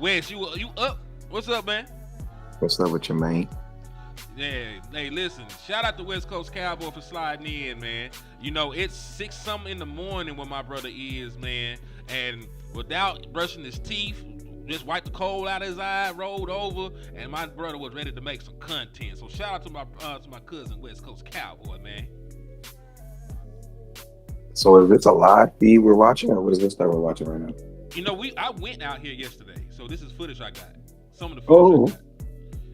Wes, you up? What's up, man? What's up with your man? Yeah, hey, listen. Shout out to West Coast Cowboy for sliding in, man. You know it's 6 something in the morning where my brother is, man, and without brushing his teeth, just wiped the coal out of his eye, rolled over, and my brother was ready to make some content. So shout out to my cousin West Coast Cowboy, man. So is this a live feed we're watching, or what is this that we're watching right now? I went out here yesterday, so this is footage I got. Some of the footage I Oh, got.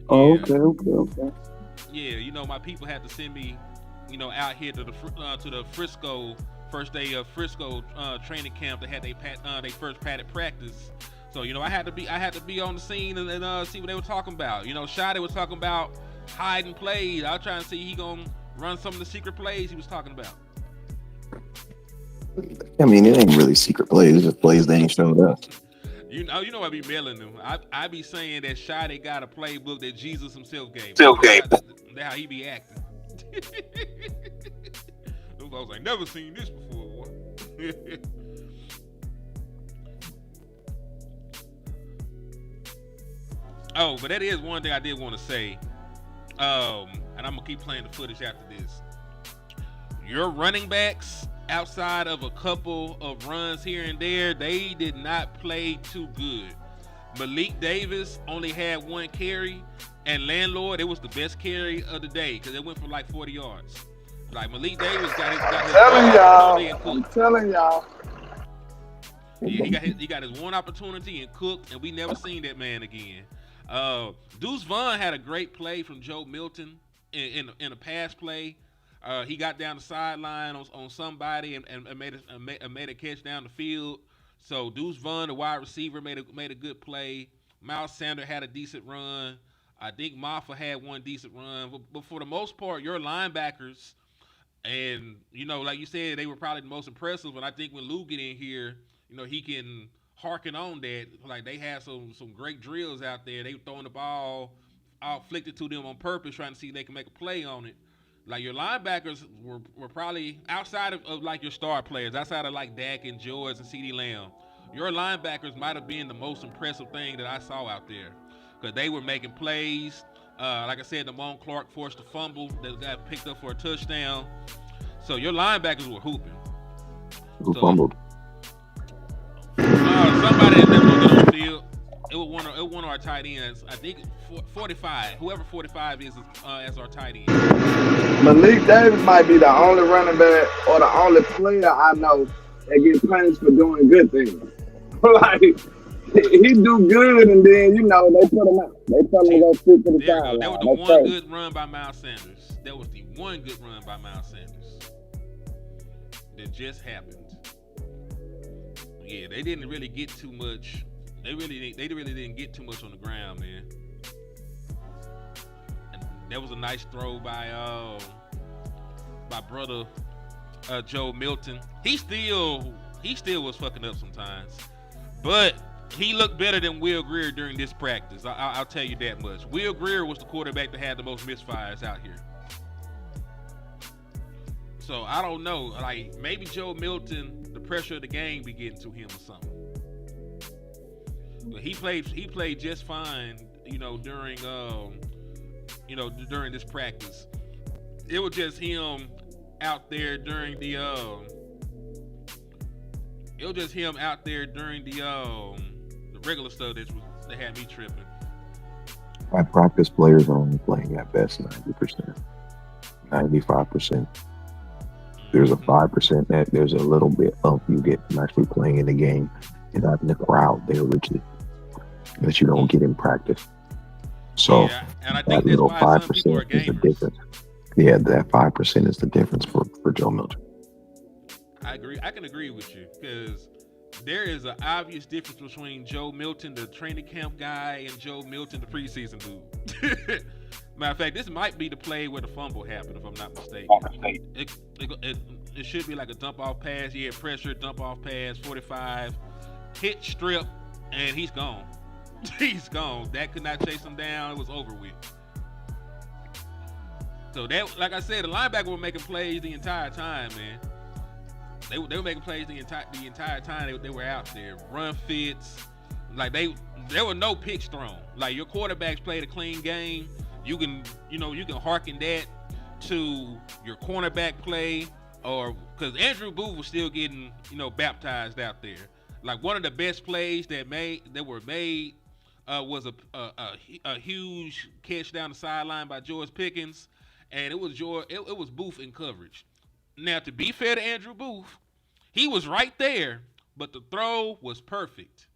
oh, Yeah, okay, okay, okay. yeah. My people had to send me, out here to the Frisco first day of Frisco training camp. They had they first padded practice. So I had to be on the scene and see what they were talking about. Shotty was talking about hiding plays. I was trying to see he gonna run some of the secret plays he was talking about. I mean, it ain't really secret plays. It's just plays they ain't showed us. I be mailing them. I be saying that Shotty got a playbook that Jesus himself gave him. Still game. That's how he be acting. Those folks ain't never seen this before. Oh, but that is one thing I did want to say. And I'm gonna keep playing the footage after this. Your running backs, outside of a couple of runs here and there, they did not play too good. Malik Davis only had one carry, and Landlord, it was the best carry of the day because it went for like 40 yards. Like Malik Davis got his one Telling opportunity y'all, and I'm cooked. telling y'all. Yeah, he got his one opportunity and cooked, and we never seen that man again. Deuce Vaughn had a great play from Joe Milton in a pass play. He got down the sideline on somebody and made a catch down the field. So Deuce Vaughn, the wide receiver, made a good play. Miles Sanders had a decent run. I think Maffa had one decent run. But for the most part, your linebackers and like you said, they were probably the most impressive. And I think when Lou get in here, he can harken on that. Like they had some great drills out there. They were throwing the ball out flicked it to them on purpose, trying to see if they can make a play on it. Like your linebackers were probably outside of like your star players, outside of like Dak and George and CeeDee Lamb. Your linebackers might have been the most impressive thing that I saw out there because they were making plays. Like I said, Damone Clark forced a fumble that got picked up for a touchdown. So your linebackers were hooping. Who So fumbled? somebody that was on the field, it was one of our tight ends. I think 45. Whoever 45 is as our tight end. Malik Davis might be the only running back or the only player I know that gets punished for doing good things. Like he do good, and then they put him out. They tell him to See, go sit to the there you go. That was sideline. the That's one crazy. good run by Miles Sanders. That was the one good run by Miles Sanders that just happened. Yeah, they didn't really get too much. They really didn't get too much on the ground, man. And that was a nice throw by my brother Joe Milton. He still was fucking up sometimes, but he looked better than Will Greer during this practice. I'll tell you that much. Will Greer was the quarterback that had the most misfires out here. So I don't know. Like maybe Joe Milton, the pressure of the game be getting to him or something. But he played just fine, during this practice. It was just him out there during the regular stuff that had me tripping. My practice players are only playing at best 90%, 95%. There's a Hmm. 5% that there's a little bit of you get from actually playing in the game and having the crowd there with you that you don't get in practice. So Yeah, and I that think that's little why five some people percent are is the gamers. difference. Yeah, that 5% is the difference for Joe Milton. I agree. I can agree with you because there is an obvious difference between Joe Milton, the training camp guy, and Joe Milton, the preseason dude. Matter of fact, this might be the play where the fumble happened, if I'm not mistaken. It, it should be like a dump off pass. Yeah, pressure, dump off pass, 45, hit strip, and he's gone. He's gone. That could not chase him down. It was over with. So that, like I said, the linebacker were making plays the entire time, man. They were making plays the entire time they were out there. Run fits, Like there were no picks thrown. Like your quarterbacks played a clean game. You can harken that to your cornerback play, or because Andrew Booth was still getting baptized out there. Like one of the best plays that were made was a huge catch down the sideline by George Pickens, and it was Booth in coverage. Now, to be fair to Andrew Booth, he was right there, but the throw was perfect.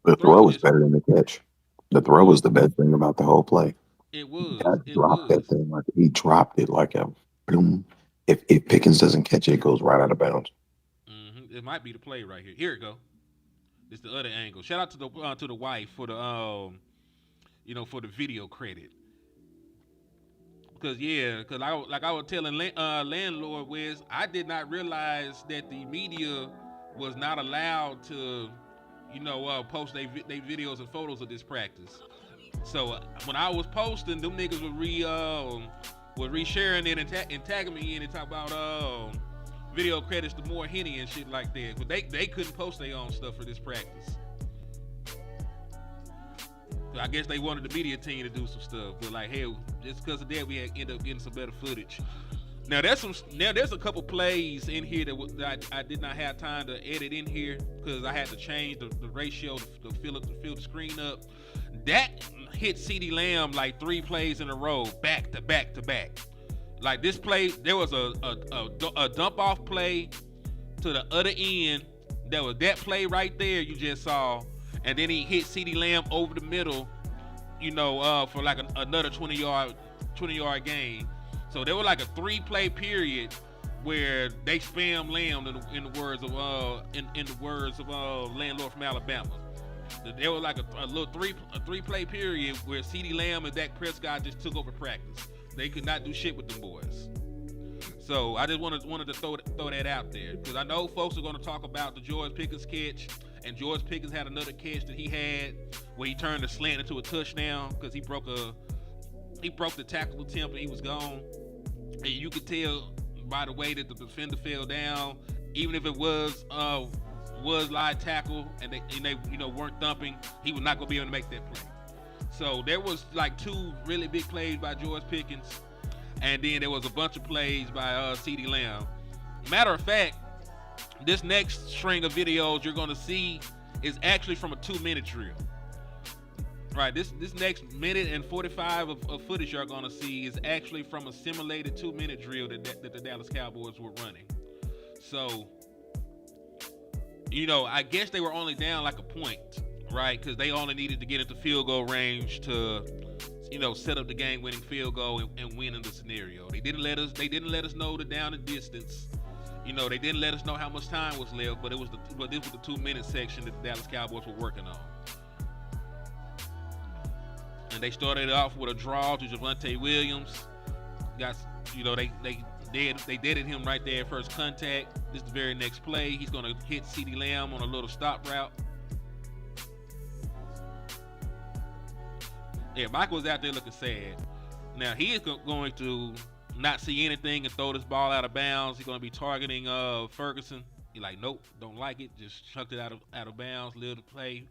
The throw was better than the catch. The throw was the best thing about the whole play. It was. He dropped that thing like he dropped it like a boom. If Pickens doesn't catch it, it goes right out of bounds. Mm-hmm. It might be the play right here. Here it go. It's the other angle. Shout out to the wife for the for the video credit. Because I was telling landlord Wes, I did not realize that the media was not allowed to post their videos and photos of this practice. So when I was posting, them niggas were resharing it and tagging me in and talk about video credits to more Henny and shit like that. But they couldn't post their own stuff for this practice. So I guess they wanted the media team to do some stuff. But like, hell, just because of that, we end up getting some better footage. Now there's a couple plays in here that I did not have time to edit in here because I had to change the ratio to fill the screen up. Dak hit CeeDee Lamb like 3 plays in a row, back to back to back. Like this play, there was a dump off play to the other end. There was that play right there you just saw, and then he hit CeeDee Lamb over the middle, for like another 20-yard gain. So there was like a 3-play period where they spam Lamb in the words of landlord from Alabama. There was like a little 3-play period where CeeDee Lamb and Dak Prescott just took over practice. They could not do shit with them boys. So I just wanted to throw that out there because I know folks are going to talk about the George Pickens catch, and George Pickens had another catch that he had where he turned the slant into a touchdown because he broke the tackle attempt and he was gone. And you could tell by the way that the defender fell down, even if it was live tackle and they weren't thumping, he was not going to be able to make that play. So there was like 2 really big plays by George Pickens, and then there was a bunch of plays by CeeDee Lamb. Matter of fact, this next string of videos you're going to see is actually from a 2-minute drill. Right, this next minute and 45 of footage you're going to see is actually from a simulated 2-minute drill that the Dallas Cowboys were running. So, I guess they were only down like a point, right? Because they only needed to get into field goal range to, set up the game-winning field goal and win in the scenario. They didn't let us know the down and distance. They didn't let us know how much time was left, but this was the 2-minute section that the Dallas Cowboys were working on. And they started off with a draw to Javonte Williams. They deaded him right there at first contact. This is the very next play. He's going to hit CeeDee Lamb on a little stop route. Yeah, Michael was out there looking sad. Now, he is going to not see anything and throw this ball out of bounds. He's going to be targeting Ferguson. He's like, nope, don't like it. Just chucked it out of bounds. Little play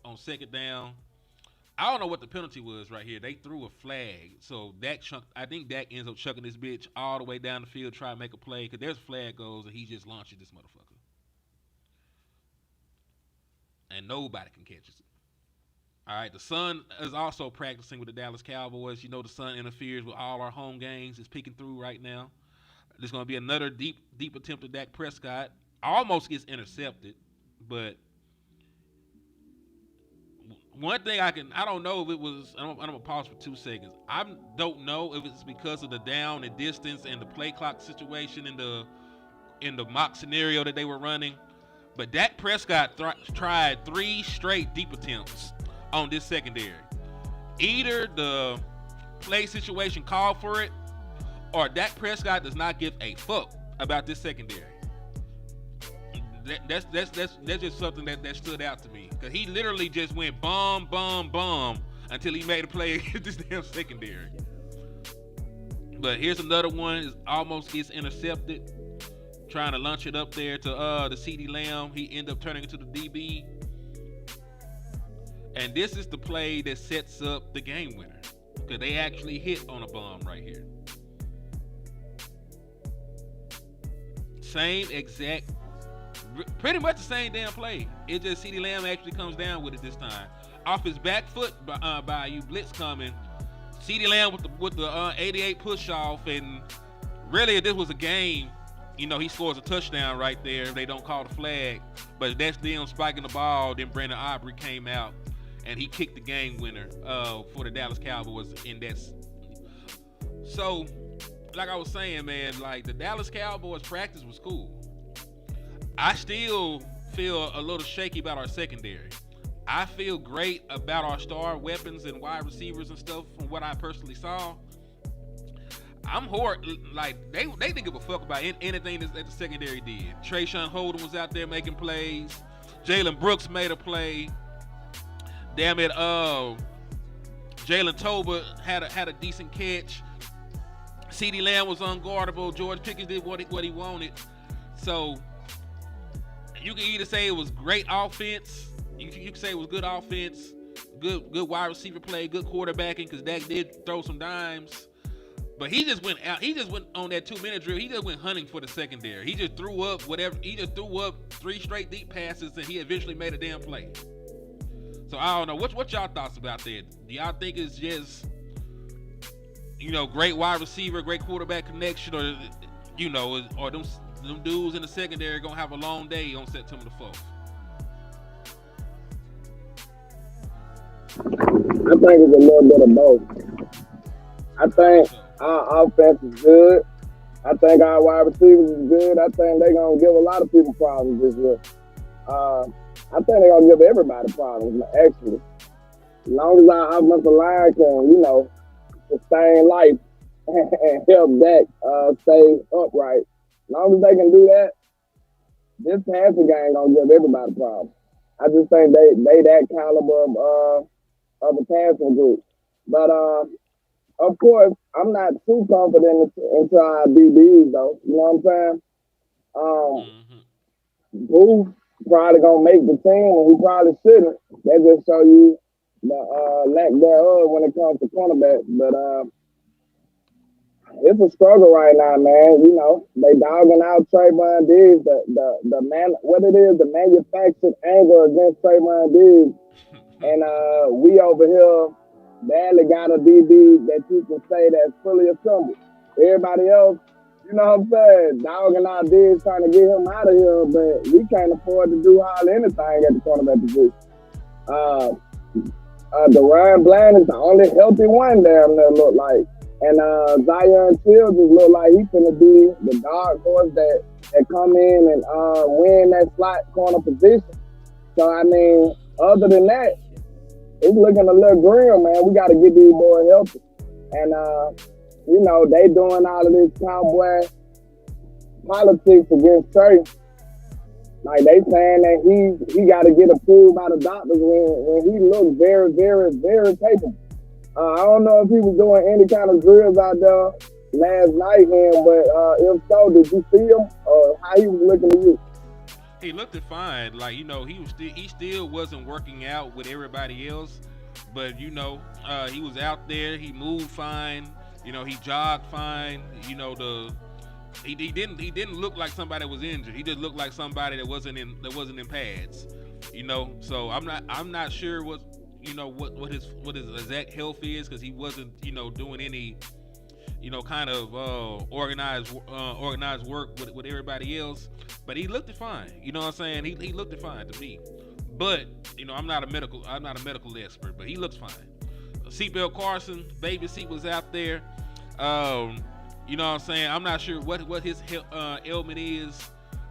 on second down. I don't know what the penalty was right here. They threw a flag. So I think Dak ends up chucking this bitch all the way down the field, try to make a play. Because there's a flag goes, and he just launches this motherfucker. And nobody can catch it. All right, the Sun is also practicing with the Dallas Cowboys. The Sun interferes with all our home games. It's peeking through right now. There's going to be another deep attempt at Dak Prescott. Almost gets intercepted, but one thing I don't know if it was, I'm going to pause for 2 seconds. I don't know if it's because of the down and distance and the play clock situation in the mock scenario that they were running, but Dak Prescott tried 3 straight deep attempts on this secondary. Either the play situation called for it, or Dak Prescott does not give a fuck about this secondary. That's just something that stood out to me, because he literally just went bomb until he made a play against this damn secondary. But here's another one. It almost gets intercepted, trying to launch it up there to the CeeDee Lamb. He ended up turning into the DB. And this is the play that sets up the game winner. Because they actually hit on a bomb right here. Same exact, pretty much the same damn play. It just CeeDee Lamb actually comes down with it this time. Off his back foot by you, blitz coming. CeeDee Lamb with the 88 push off, and really if this was a game, he scores a touchdown right there if they don't call the flag. But that's them spiking the ball. Then Brandon Aubrey came out and he kicked the game winner for the Dallas Cowboys in that. So, like I was saying, man, like the Dallas Cowboys practice was cool. I still feel a little shaky about our secondary. I feel great about our star weapons and wide receivers and stuff from what I personally saw. I'm horrid. Like, they didn't give a fuck about anything that the secondary did. Trayshawn Holden was out there making plays. Jalen Brooks made a play. Damn it, Jalen Tolbert had a decent catch. CeeDee Lamb was unguardable. George Pickens did what he wanted. So you can either say it was great offense. You can say it was good offense, good wide receiver play, good quarterbacking, because Dak did throw some dimes. But he just went out. He just went on that 2-minute drill. He just went hunting for the secondary. He just threw up whatever. He just threw up 3 straight deep passes, and he eventually made a damn play. So I don't know. What y'all thoughts about that? Do y'all think it's just, great wide receiver, great quarterback connection, or or them dudes in the secondary gonna have a long day on September the 4th? I think it's a little bit of both. I think our offense is good. I think our wide receivers is good. I think they're going to give a lot of people problems this year. I think they're going to give everybody problems, actually. As long as our offensive line can, sustain life and help Dak stay upright. As long as they can do that, this passing game going to give everybody problems. I just think they that caliber of a passing group. But, of course, I'm not too confident into our DBs, though. You know what I'm saying? Booth probably going to make the team, and he probably shouldn't. That just show you the lack thereof when it comes to cornerback. But it's a struggle right now, man. They dogging out Trayvon Diggs. The manufactured anger against Trayvon Diggs. And we over here barely got a DB that you can say that's fully assembled. Everybody else, you know what I'm saying, dogging out Diggs trying to get him out of here, but we can't afford to do hardly anything at the cornerback position. Deron Bland is the only healthy one down there, look like. And Zion Fields just look like he's going to be the dark horse that come in and win that slot corner position. So, I mean, other than that, it's looking a little grim, man. We got to get these boys healthy. And, they doing all of this cowboy politics against Trey. Like, they saying that he got to get approved by the doctors when he looks very, very, very capable. I don't know if he was doing any kind of drills out there last night, man, but if so, did you see him or how he was looking to you? He looked fine. Like, he still wasn't working out with everybody else, but he was out there. He moved fine. He jogged fine. He didn't look like somebody that was injured. He just looked like somebody that wasn't in pads. So I'm not sure what his exact health is, because he wasn't doing any kind of organized work with everybody else. But he looked fine. You know what I'm saying? He looked fine to me. But I'm not a medical expert, but he looks fine. Seatbelt Carson, baby seat was out there. You know what I'm saying? I'm not sure what his ailment is,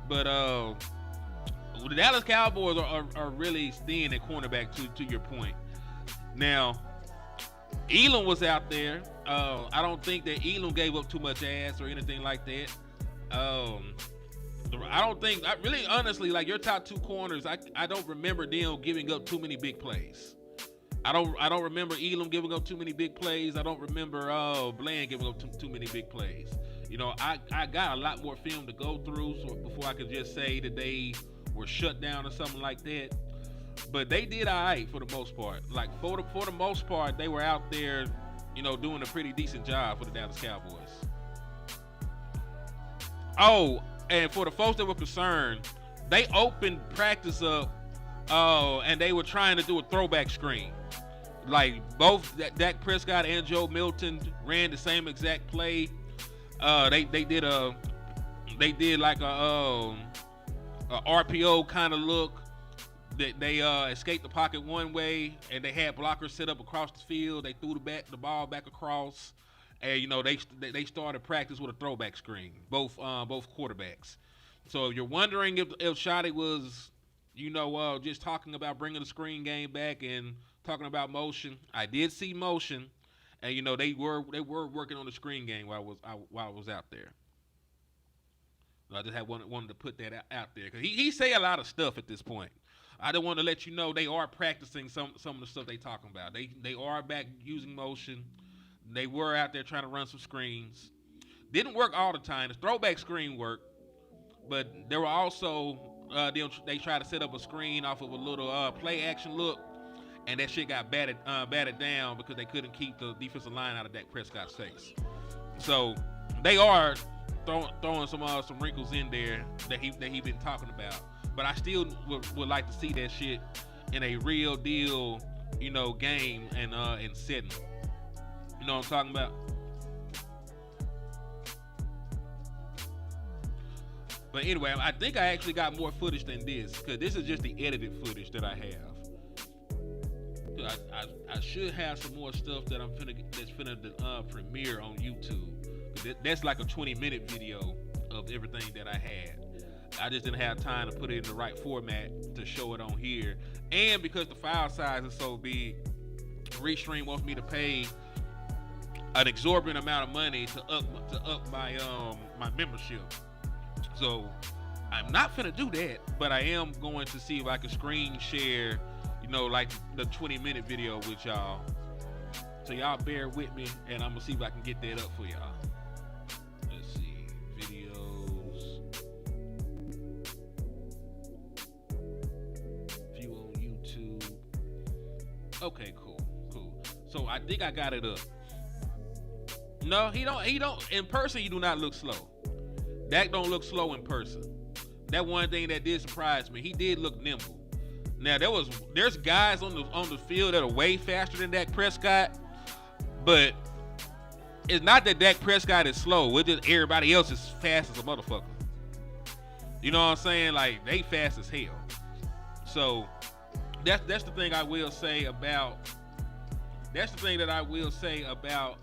but the Dallas Cowboys are really thin at cornerback, to your point. Now, Elam was out there. I don't think that Elam gave up too much ass or anything like that. Honestly, like your top 2 corners, I don't remember them giving up too many big plays. I don't remember Elam giving up too many big plays. I don't remember Bland giving up too many big plays. I got a lot more film to go through before I could just say that they were shut down or something like that. but they did all right for the most part. Like for the most part, they were out there, doing a pretty decent job for the Dallas Cowboys. Oh, and for the folks that were concerned, they opened practice up, and they were trying to do a throwback screen. Like both Dak Prescott and Joe Milton ran the same exact play. They did like a RPO kind of look. They escaped the pocket one way, and they had blockers set up across the field. They threw the ball back across, and they started practice with a throwback screen. Both quarterbacks. So if you're wondering if Shotty was just talking about bringing the screen game back and talking about motion, I did see motion, and they were working on the screen game while I was out there. So I just wanted to put that out there because he say a lot of stuff at this point. I just want to let you know they are practicing some of the stuff they talking about. They are back using motion. They were out there trying to run some screens. Didn't work all the time. The throwback screen worked, but there were also they tried to set up a screen off of a little play action look, and that shit got batted down because they couldn't keep the defensive line out of Dak Prescott's face. So they are throwing some wrinkles in there that he been talking about. But I still would like to see that shit in a real deal, game and setting. You know what I'm talking about? But anyway, I think I actually got more footage than this because this is just the edited footage that I have. I should have some more stuff that that's finna premiere on YouTube. That's like a 20-minute video of everything that I had. I just didn't have time to put it in the right format to show it on here. And because the file size is so big, Restream wants me to pay an exorbitant amount of money to up my my membership. So I'm not finna do that, but I am going to see if I can screen share, like the 20-minute video with y'all. So y'all bear with me, and I'm gonna see if I can get that up for y'all. Let's see, videos. View on YouTube. Okay, cool. So I think I got it up. No, he don't. In person, he do not look slow. Dak don't look slow in person. That one thing that did surprise me. He did look nimble. Now there's guys on the field that are way faster than Dak Prescott, but it's not that Dak Prescott is slow. It's just everybody else is fast as a motherfucker. You know what I'm saying? Like they fast as hell. So that's the thing I will say about. That's the thing that I will say about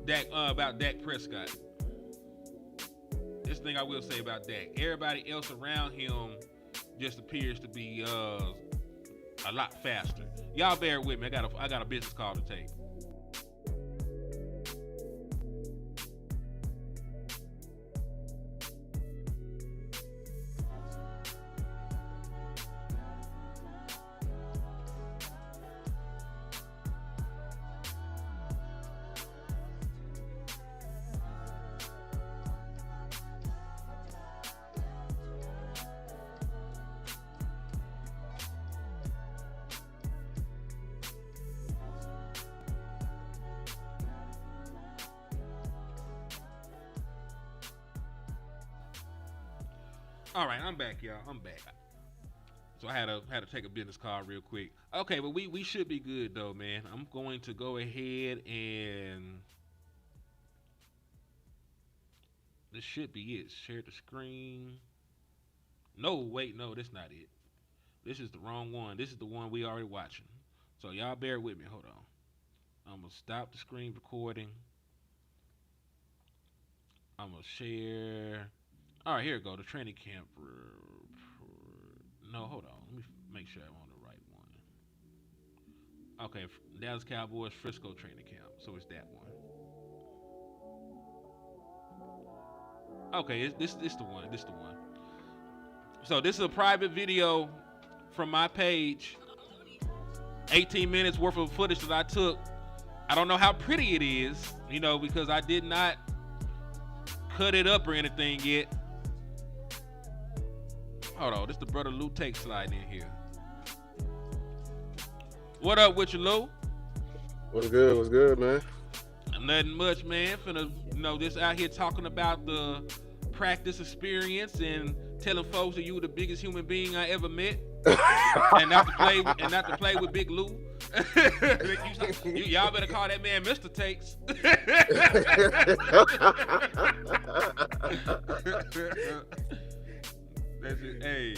Dak Prescott. This thing I will say about Dak. Everybody else around him just appears to be a lot faster. Y'all bear with me. I got a business call to take. All right, I'm back, y'all. I'm back. So I had to take a business call real quick. Okay, but we should be good though, man. I'm going to go ahead and this should be it. Share the screen. No, wait, no, that's not it. This is the wrong one. This is the one we already watching. So y'all bear with me. Hold on. I'm gonna stop the screen recording. I'm gonna share. All right, here we go. The training camp. No, hold on. Let me make sure I'm on the right one. Okay, Dallas Cowboys Frisco training camp. So it's that one. Okay, this the one. This the one. So this is a private video from my page. 18 minutes worth of footage that I took. I don't know how pretty it is, because I did not cut it up or anything yet. Hold on, this the brother Lou Take sliding in here. What up with you, Lou? What's good? What's good, man? Nothing much, man. Finna, just out here talking about the practice experience and telling folks that you were the biggest human being I ever met, and not to play with Big Lou. Y'all better call that man Mr. Takes. That's it. Hey,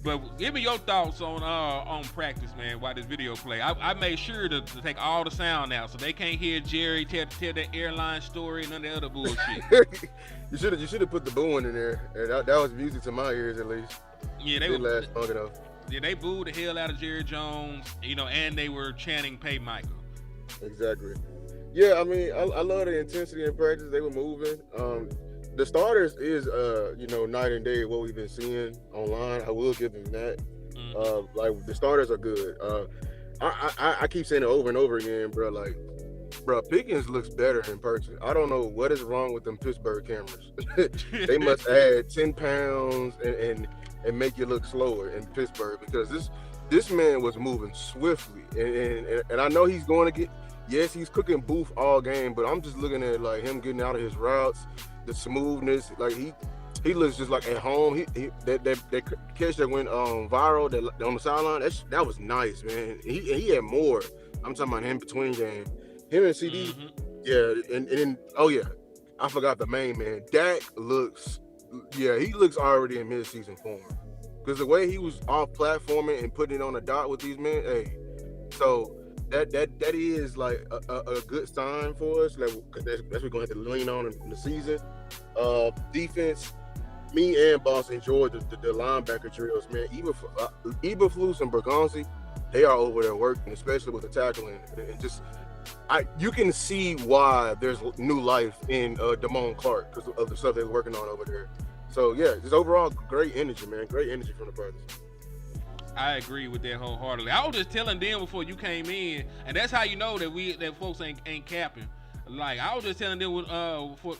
but give me your thoughts on practice, man. While this video play, I made sure to take all the sound out so they can't hear Jerry tell that airline story and none of the other bullshit. You should have put the booing in there. That was music to my ears, at least. Yeah, they didn't last long enough. Yeah, they booed the hell out of Jerry Jones, and they were chanting "Pay Michael." Exactly. Yeah, I mean, I love the intensity in practice. They were moving. The starters is night and day what we've been seeing online. I will give them that. Mm-hmm. Like the starters are good. I keep saying it over and over again, bro. Like, bro, Pickens looks better in person. I don't know what is wrong with them Pittsburgh cameras. They must add 10 pounds and make you look slower in Pittsburgh, because this man was moving swiftly, and I know he's going to get. Yes, he's cooking Booth all game, but I'm just looking at like him getting out of his routes, the smoothness. Like he looks just like at home. That catch that went viral that on the sideline, that was nice, man. He had more. I'm talking about him between game. Him and CD, mm-hmm. Yeah, and then I forgot the main man. Dak looks, he looks already in mid-season form, because the way he was off platforming and putting it on the dot with these men, so. That is like a good sign for us. Like, cause that's what we're gonna have to lean on in the season. Defense, me and Boss enjoyed the linebacker drills, man. Eberflus and Bergonzi, they are over there working, especially with the tackling. And just, you can see why there's new life in Damone Clark because of the stuff they're working on over there. So yeah, just overall great energy, man. Great energy from the brothers. I agree with that wholeheartedly. I was just telling them before you came in, and that's how you know that folks ain't capping. Like, I was just telling them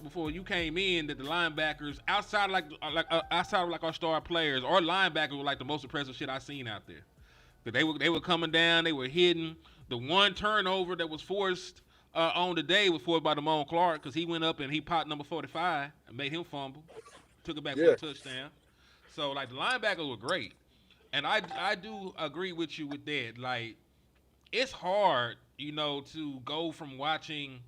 before you came in that the linebackers outside of our star players, or linebackers were like the most impressive shit I seen out there. But they were coming down, they were hitting. The one turnover that was forced on the day was forced by Damone Clark, because he went up and he popped number 45 and made him fumble, took it back for a touchdown. So like the linebackers were great. And I do agree with you with that. Like, it's hard, to go from watching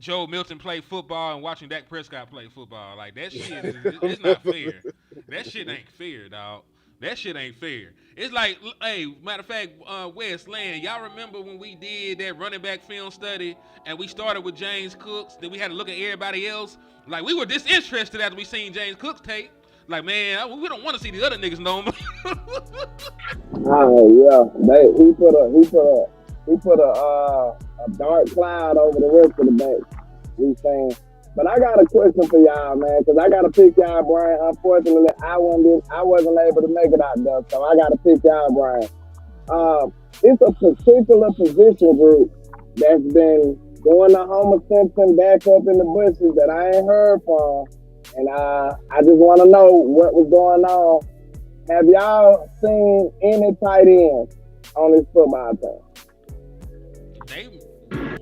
Joe Milton play football and watching Dak Prescott play football. Like, that shit it's not fair. That shit ain't fair, dog. That shit ain't fair. It's like, hey, matter of fact, Wes Land, y'all remember when we did that running back film study and we started with James Cooks, then we had to look at everybody else? Like, we were disinterested after we seen James Cooks tape. Like, man, we don't want to see these other niggas no more. He put a dark cloud over the rest of the backs. He's saying, but I got a question for y'all, man, because I got to pick y'all, Brian. Unfortunately, I wasn't able to make it out there, so I got to pick y'all, Brian. It's a particular position group that's been going to Homer Simpson back up in the bushes that I ain't heard from. And I just want to know what was going on. Have y'all seen any tight ends on this football team?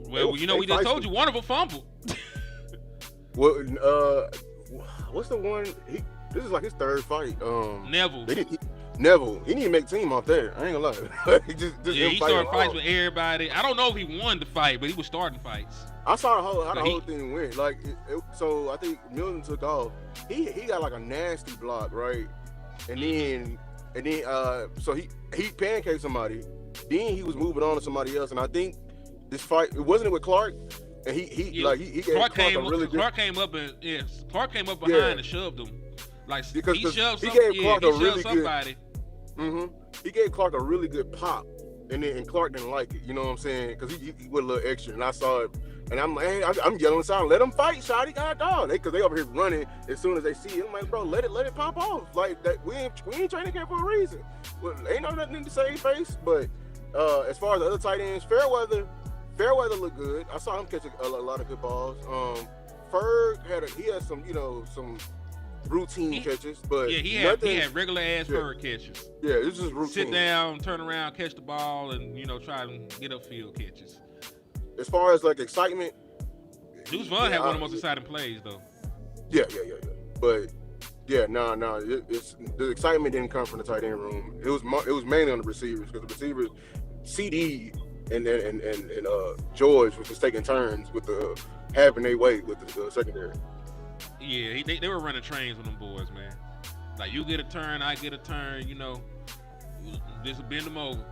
We just told you one of them fumbled. Well, what's the one? This is like his third fight. Neville. Neville. He didn't make team off there. I ain't gonna lie. he started fights with everybody. I don't know if he won the fight, but he was starting fights. I saw how the whole thing went. Like, so I think Milton took off. He got like a nasty block, right? And then so he pancaked somebody. Then he was moving on to somebody else. And I think this fight, it wasn't with Clark. And he gave Clark a really good. Clark came up behind and shoved him. Like, because he shoved he gave Clark a really somebody. Good. He gave Clark a really good pop. And Clark didn't like it, you know what I'm saying? Because he went a little extra, and I saw it, and I'm like, hey, I'm yelling inside, let him fight, shawty, god dog, because they over here running as soon as they see it. I'm like, bro, let it pop off, like that. We ain't training camp for a reason. Well, ain't no nothing to say face, but as far as the other tight ends, Fairweather looked good. I saw him catch a lot of good balls. Ferg had some routine He, catches, but yeah, he nothing. had regular ass Yeah, bird catches. yeah, it's just Sit routine. down, turn around, catch the ball, and try and get upfield catches. As far as like excitement, Deuce Vaughn yeah, had one of the most exciting plays though. yeah. But yeah, no, it's the excitement didn't come from the tight end room. It was mainly on the receivers because the receivers, CD and George was just taking turns with the having their way with the secondary. Yeah, they were running trains with them boys, man. Like you get a turn, I get a turn. Just bend them over.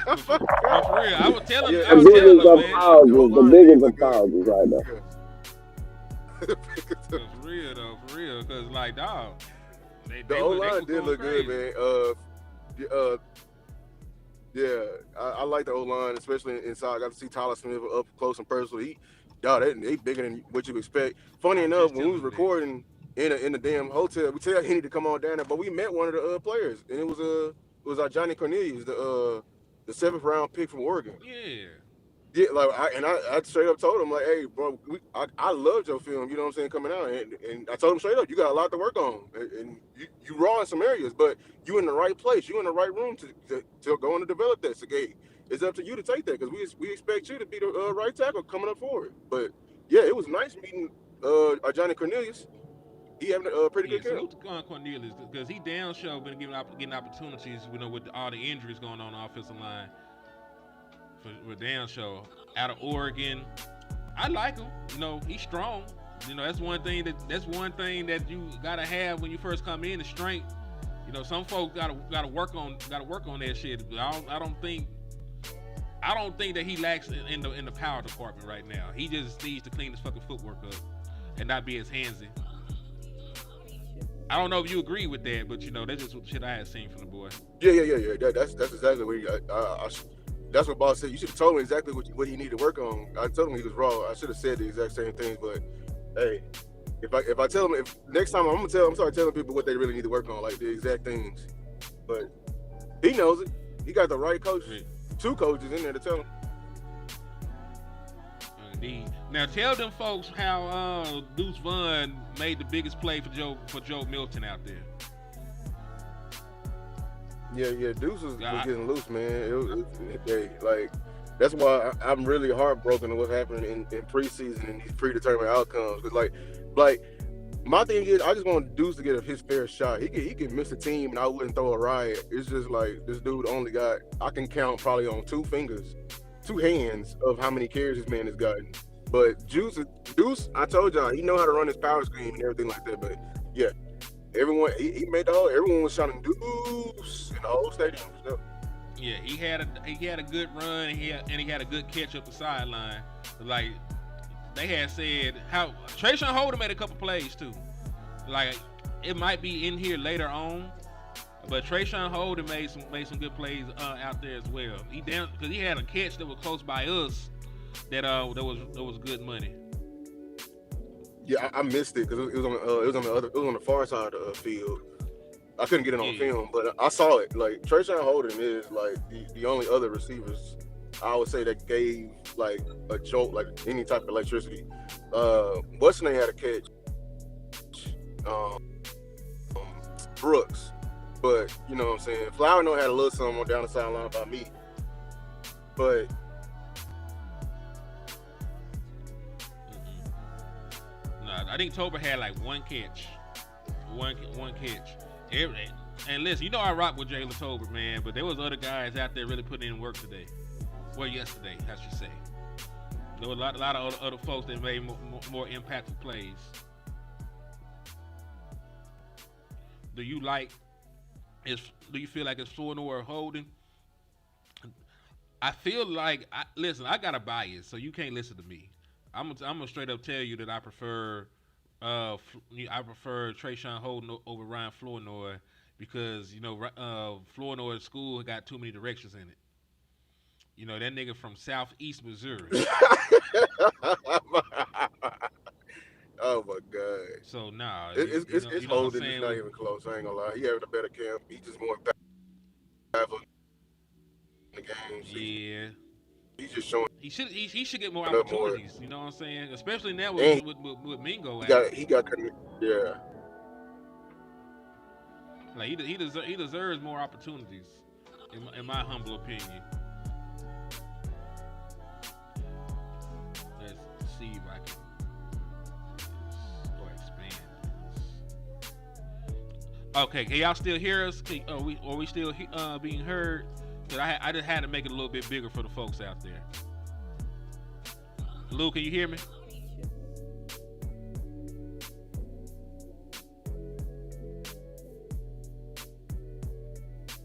But for real, I was telling, Yeah, I The was telling biggest them, of man. apologies. The biggest of apologies right there. For real though, for real, cause like dog, The O line did look crazy. good, man. Yeah, I like the O line, especially inside. I got to see Tyler Smith up close and personal. They bigger than what you expect. Funny I'm enough, just when we was telling them recording in the damn hotel, we tell he need to come on down there, but we met one of the players, and it was our Johnny Cornelius, the 7th round pick from Oregon. that. Yeah. Yeah, like I straight up told him like, hey, bro, I loved your film. You know what I'm saying, coming out, and I told him straight up, you got a lot to work on, and you raw in some areas, but you in the right place, you in the right room to go on to develop that. So, hey, it's up to you to take that because we expect you to be the right tackle coming up forward. But yeah, it was nice meeting our Johnny Cornelius. He having a pretty Yeah, good camp. salute to Cornelius because he down show been getting opportunities, with all the injuries going on the offensive line for down show out of Oregon. I like him. He's strong. That's one thing that you gotta have when you first come in, the strength. Some folks gotta work on that shit. But I don't think that he lacks in the power department right now. He just needs to clean his fucking footwork up and not be as handsy. I don't know if you agree with that, but that's just what shit I had seen from the boy. Yeah. That's exactly what that's what boss said. You should have told me exactly what he needed to work on. I told him he was raw. I should have said the exact same thing, but hey, if I tell him, if next time I'm start telling people what they really need to work on, like the exact things. But he knows it. He got the right coach, Yeah. 2 coaches in there to tell him. Indeed. Now tell them folks how Deuce Vaughn made the biggest play for Joe Milton out there. Yeah. Deuce was getting loose, man. Like that's why I'm really heartbroken at what's happening in preseason and these predetermined outcomes. Cause like my thing is, I just want Deuce to get his fair shot. He can miss a team and I wouldn't throw a riot. It's just like this dude only got, I can count probably on 2 hands of how many carries this man has gotten. But Deuce, I told y'all, he know how to run his power scheme and everything like that. But yeah, everyone everyone was shouting Deuce in the whole stadium. So. Yeah, he had a good run and he had a good catch up the sideline. Like they had said, how Trayshawn Holden made a couple plays too. Like it might be in here later on, but Trayshawn Holden made some good plays out there as well. He down because he had a catch that was close by us that was good money. Yeah, I missed it because it was on the far side of the field. I couldn't get it on film, but I saw it. Like Trayshawn Holden is like the only other receivers I would say that gave like a jolt, like any type of electricity. What's name had a catch? Brooks, but you know what I'm saying. Flower had a little something on down the sideline by me, but. I think Tober had like one catch. One catch. And listen, I rock with Jalen Tolbert, man, but there was other guys out there really putting in work today. Well, yesterday, I should say. There were a lot of other folks that made more impactful plays. Do you feel like it's Flournoy or Holding? I feel like, listen, I got a bias, so you can't listen to me. I'm gonna straight up tell you that I prefer Trayshawn Holden over Ryan Flournoy because Flournoy's school got too many directions in it. That nigga from Southeast Missouri. Oh my God! So nah, it's Holden. It's not even close. I ain't gonna lie. He having a better camp. He just more impactful in the games. Yeah. He's just showing He should get more up more. opportunities. You know what I'm saying? Especially now And with Mingo he out. got yeah. Like he deserves more opportunities, in my humble opinion. Let's see if I can or expand this. Okay, can y'all still hear us? Are we still being heard? Cause I just had to make it a little bit bigger for the folks out there. Lou, can you hear me?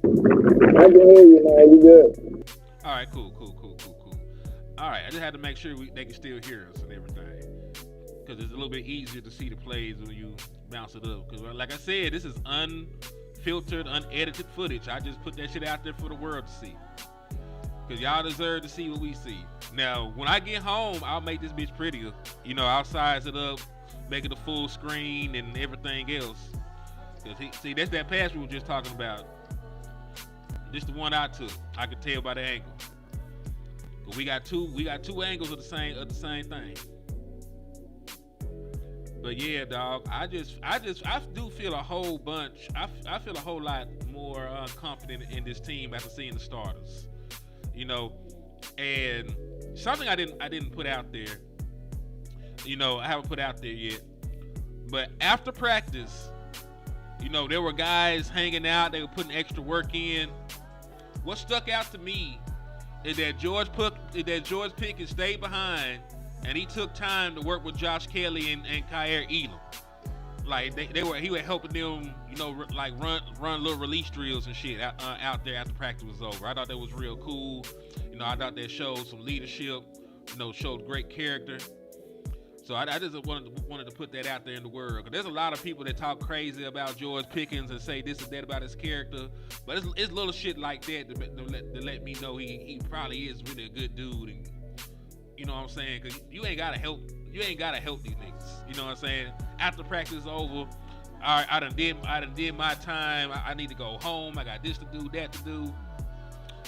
I can hear you now. You good? All right, cool. All right, I just had to make sure they can still hear us and everything, because it's a little bit easier to see the plays when you bounce it up. Because, like I said, this is unfiltered, unedited footage. I just put that shit out there for the world to see, because y'all deserve to see what we see. Now, when I get home, I'll make this bitch prettier. You know, I'll size it up, make it a full screen and everything else. See, that's that pass we were just talking about. This the one I took. I could tell by the angle. But we got two angles of the same thing. But yeah, dog. I do feel a whole bunch. I feel a whole lot more confident in this team after seeing the starters. You know, and something I didn't put out there. You know, I haven't put out there yet. But after practice, you know, there were guys hanging out. They were putting extra work in. What stuck out to me is that George Pickens stayed behind, and he took time to work with Josh Kelly and Kyer Elam. Like he was helping them, you know, like run little release drills and shit out there after practice was over. I thought that was real cool. You know, I thought that showed some leadership. You know, showed great character. So I just wanted to put that out there in the world. Cause there's a lot of people that talk crazy about George Pickens and say this and that about his character, but it's little shit like that to let me know he probably is really a good dude. And you know what I'm saying? Cause you ain't gotta help these niggas. You know what I'm saying? After practice is over, all right, I done did my time. I need to go home. I got this to do, that to do.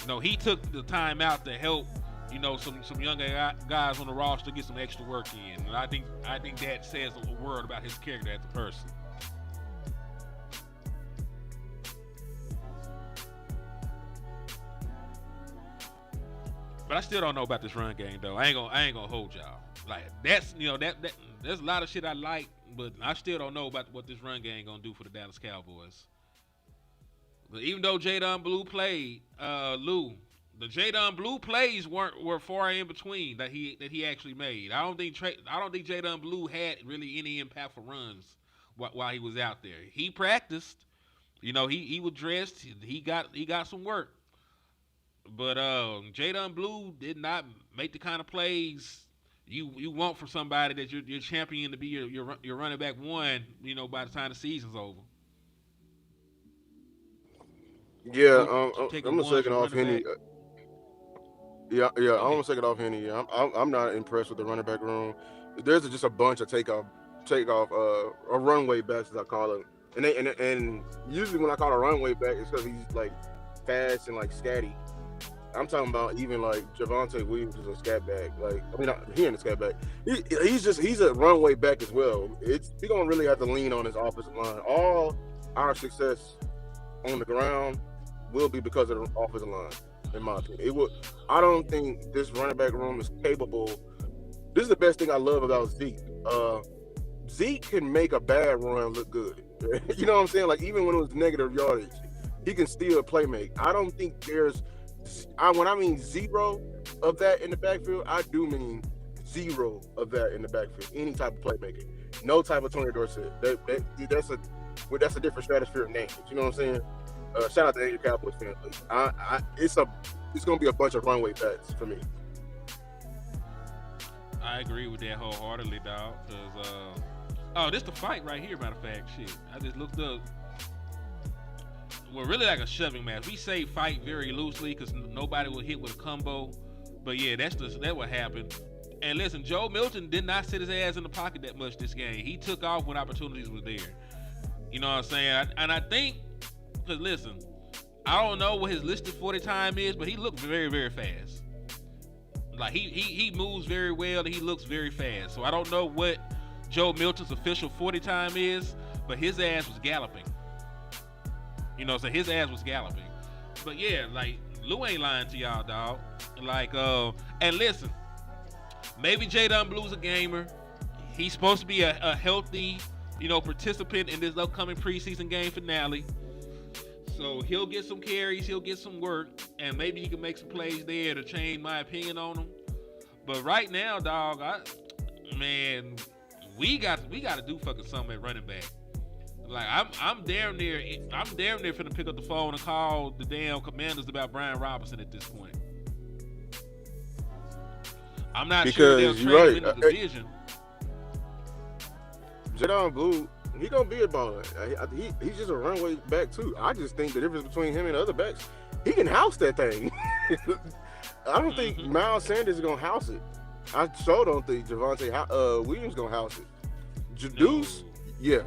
You know, he took the time out to help. You know, some younger guys on the roster get some extra work in, and I think that says a word about his character as a person. But I still don't know about this run game though. I ain't gonna hold y'all. Like that's that there's a lot of shit I like, but I still don't know about what this run game gonna do for the Dallas Cowboys. But even though Jadon Blue played, Lou. The Jadon Blue plays were far in between that he actually made. I don't think Jadon Blue had really any impactful runs while he was out there. He practiced, you know, he was dressed, he got some work. But Jadon Blue did not make the kind of plays you want from somebody that you're champion to be your running back one, you know, by the time the season's over. Yeah, I'm gonna second off Henny. Yeah. I'm gonna take it off Henny. I'm not impressed with the running back room. There's just a bunch of takeoff, or runway backs as I call it. And usually when I call a runway back, it's because he's like fast and like scatty. I'm talking about even like Javonte Williams is a scat back. Like he ain't a scat back. He's a runway back as well. We don't really have to lean on his offensive line. All our success on the ground will be because of the offensive line. In my opinion, I don't think this running back room is capable. This is the best thing I love about Zeke. Zeke can make a bad run look good. You know what I'm saying? Like even when it was negative yardage, he can still play make. I don't think when I mean zero of that in the backfield, I do mean zero of that in the backfield. Any type of playmaking, no type of Tony Dorsett. That's a different stratosphere of names. You know what I'm saying? Shout out to any Cowboys fan. It's gonna be a bunch of runway bats for me. I agree with that wholeheartedly, dog. Cause this the fight right here. Matter of fact, shit. I just looked up. Well, really like a shoving match. We say fight very loosely because nobody will hit with a combo. But yeah, that what happened. And listen, Joe Milton did not sit his ass in the pocket that much this game. He took off when opportunities were there. You know what I'm saying? And I think. Because listen, I don't know what his listed 40 time is, but he looked very, very fast. Like he moves very well and he looks very fast. So I don't know what Joe Milton's official 40 time is, but his ass was galloping. So his ass was galloping. But yeah, like Lou ain't lying to y'all, dog. Like and listen, maybe Jadon Blue's a gamer. He's supposed to be a healthy, participant in this upcoming preseason game finale. So he'll get some carries, he'll get some work, and maybe he can make some plays there to change my opinion on him. But right now, dog, we got to do fucking something at running back. Like I'm damn near finna pick up the phone and call the damn Commanders about Brian Robinson at this point. I'm not sure they'll trade him in the division. Jadon Blue, he gonna be a baller. He's just a runway back too. I just think the difference between him and the other backs, he can house that thing. I don't think Miles Sanders is gonna house it. I sure don't think Javonte Williams gonna house it. Deuce, yeah,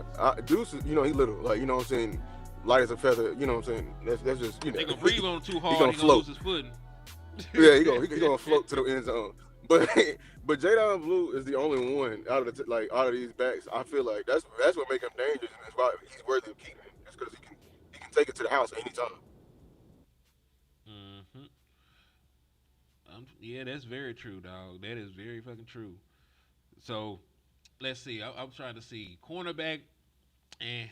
Deuce, he little, like, you know what I'm saying, light as a feather. You know what I'm saying? That's just, They gonna breathe on him too hard. He gonna lose float. his footing. Yeah, he gonna float to the end zone. But Jadon Blue is the only one out of these backs. I feel like that's what makes him dangerous, and that's why he's worthy of keeping. Just because he can take it to the house anytime. Yeah, that's very true, dog. That is very fucking true. So let's see. I'm trying to see cornerback, and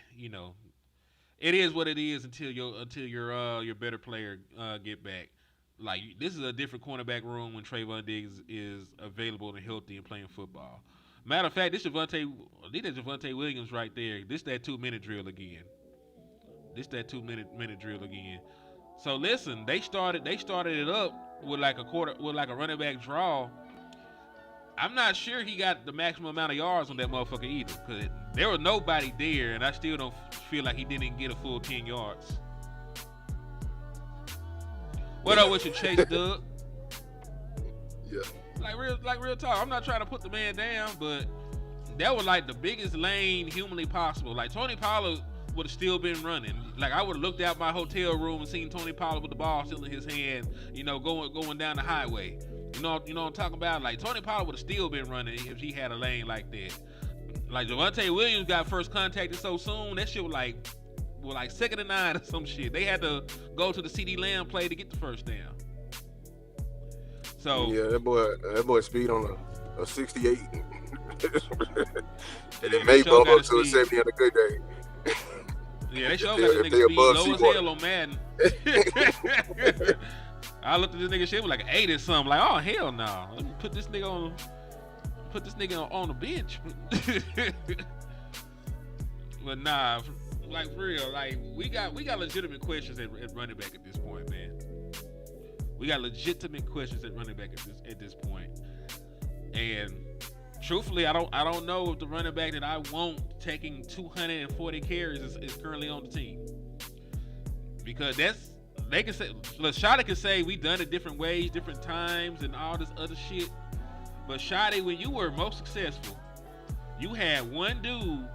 it is what it is until your better player get back. Like, this is a different cornerback room when Trayvon Diggs is available and healthy and playing football. Matter of fact, this Javonte Williams right there. This that 2-minute drill again. So listen, they started it up with like a running back draw. I'm not sure he got the maximum amount of yards on that motherfucker either, because there was nobody there, and I still don't feel like he didn't get a full 10 yards. What up with your Chase, Doug? Yeah. Like real talk. I'm not trying to put the man down, but that was like the biggest lane humanly possible. Like, Tony Pollard would have still been running. Like, I would have looked out my hotel room and seen Tony Pollard with the ball still in his hand, going down the highway. You know what I'm talking about? Like, Tony Pollard would have still been running if he had a lane like that. Like, Javonte Williams got first contacted so soon, that shit was like second and 9 or some shit. They had to go to the CD Lamb play to get the first down. So yeah, that boy speed on a 68, and it may bump up to a 70 on a good day. Yeah, they sure got this nigga speed low as hell on Madden. I looked at this nigga shit with like an 8 or something. Like, oh hell no, let me put this nigga on the bench. But nah. Like, for real, like, we got legitimate questions at running back at this point, man. We got legitimate questions at running back at this point. And truthfully, I don't know if the running back that I want taking 240 carries is currently on the team. Because they can say, Shotty can say we done it different ways, different times, and all this other shit. But Shotty, when you were most successful, you had one dude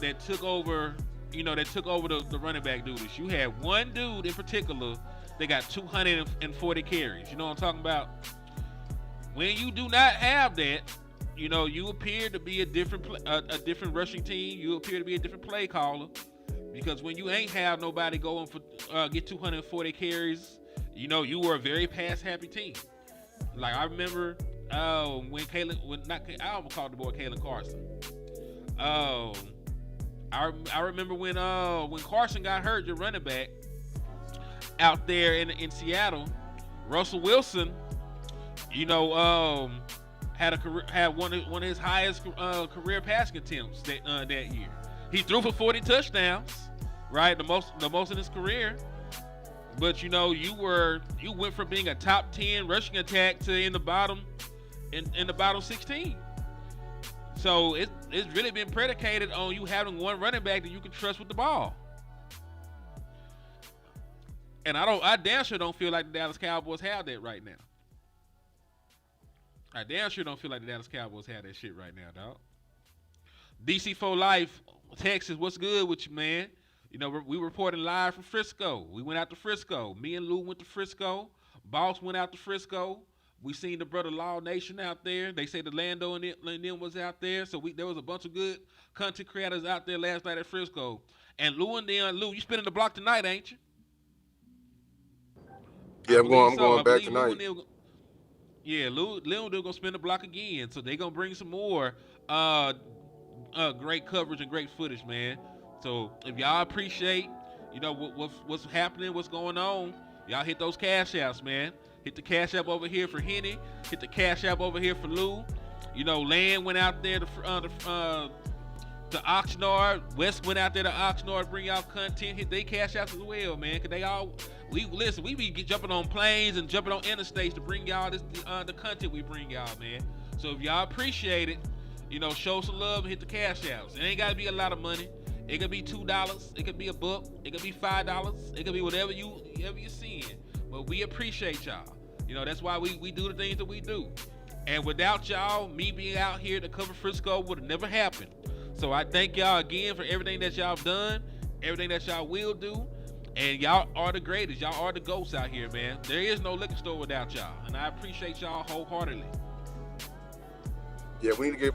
that took over the running back duties. You had one dude in particular that got 240 carries. You know what I'm talking about? When you do not have that, you appear to be a different rushing team. You appear to be a different play caller, because when you ain't have nobody going for get 240 carries, you were a very pass happy team. Like, I remember when I almost called the boy Kalen Carson. I remember when Carson got hurt, your running back out there in Seattle, Russell Wilson, had one of his highest career passing attempts that year. He threw for 40 touchdowns, right? The most in his career. But you went from being a top 10 rushing attack to in the bottom 16. So it's really been predicated on you having one running back that you can trust with the ball. And I damn sure don't feel like the Dallas Cowboys have that right now. I damn sure don't feel like the Dallas Cowboys have that shit right now, dog. DC4 Life, Texas, what's good with you, man? We reporting live from Frisco. We went out to Frisco. Me and Lou went to Frisco. Boss went out to Frisco. We seen the brother Law Nation out there. They say the Lando and them was out there. So there was a bunch of good content creators out there last night at Frisco. And Lou, you spinning the block tonight, ain't you? Yeah, I'm going back tonight. Lou gonna spin the block again. So they gonna bring some more great coverage and great footage, man. So if y'all appreciate, what's happening, what's going on, y'all hit those cash apps, man. Hit the cash app over here for Henny. Hit the cash app over here for Lou. Land went out there to Oxnard. West went out there to Oxnard to bring out content. Hit they cash apps as well, man. Cause we be jumping on planes and jumping on interstates to bring y'all the content we bring y'all, man. So if y'all appreciate it, show some love and hit the cash apps. It ain't gotta be a lot of money. It could be $2. It could be $1. It could be $5. It could be whatever you're seeing. But we appreciate y'all. That's why we do the things that we do. And without y'all, me being out here to cover Frisco would have never happened. So I thank y'all again for everything that y'all done, everything that y'all will do. And y'all are the greatest. Y'all are the ghosts out here, man. There is no liquor store without y'all. And I appreciate y'all wholeheartedly. Yeah, we need to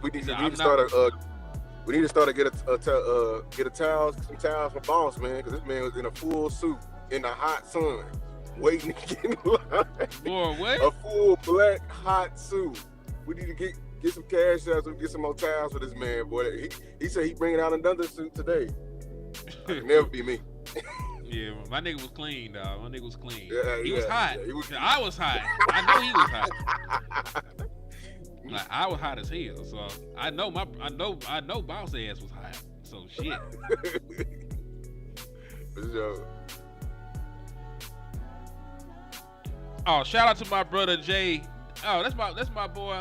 start to get some towels for Boss, man, because this man was in a full suit in the hot sun, waiting to get in line. Boy, what? A full black hot suit. We need to get some cash out and get some more towels for this man, boy. He said he bringing out another suit today. It can never be me. Yeah, my nigga was clean, dog. My nigga was clean. Yeah, he was hot. Yeah, I was hot. I know he was hot. Like, I was hot as hell, so I know Boss ass was hot. So shit. For sure. Oh, shout out to my brother Jay. Oh, that's my boy.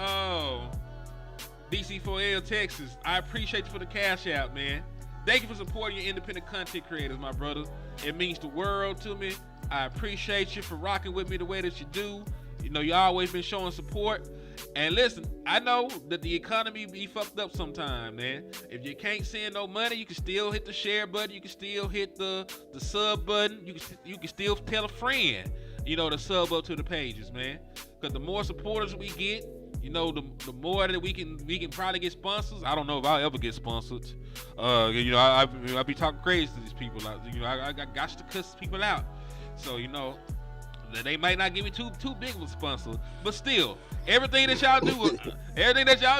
DC4L Texas. I appreciate you for the cash out, man. Thank you for supporting your independent content creators, my brother. It means the world to me. I appreciate you for rocking with me the way that you do. You always been showing support. And listen, I know that the economy be fucked up sometime, man. If you can't send no money, you can still hit the share button. You can still hit the sub button. You can still tell a friend, to sub up to the pages, man. Because the more supporters we get, the more that we can probably get sponsors. I don't know if I'll ever get sponsored. I be talking crazy to these people. I got to cuss people out. So, they might not give me too big of a sponsor, but still, everything that y'all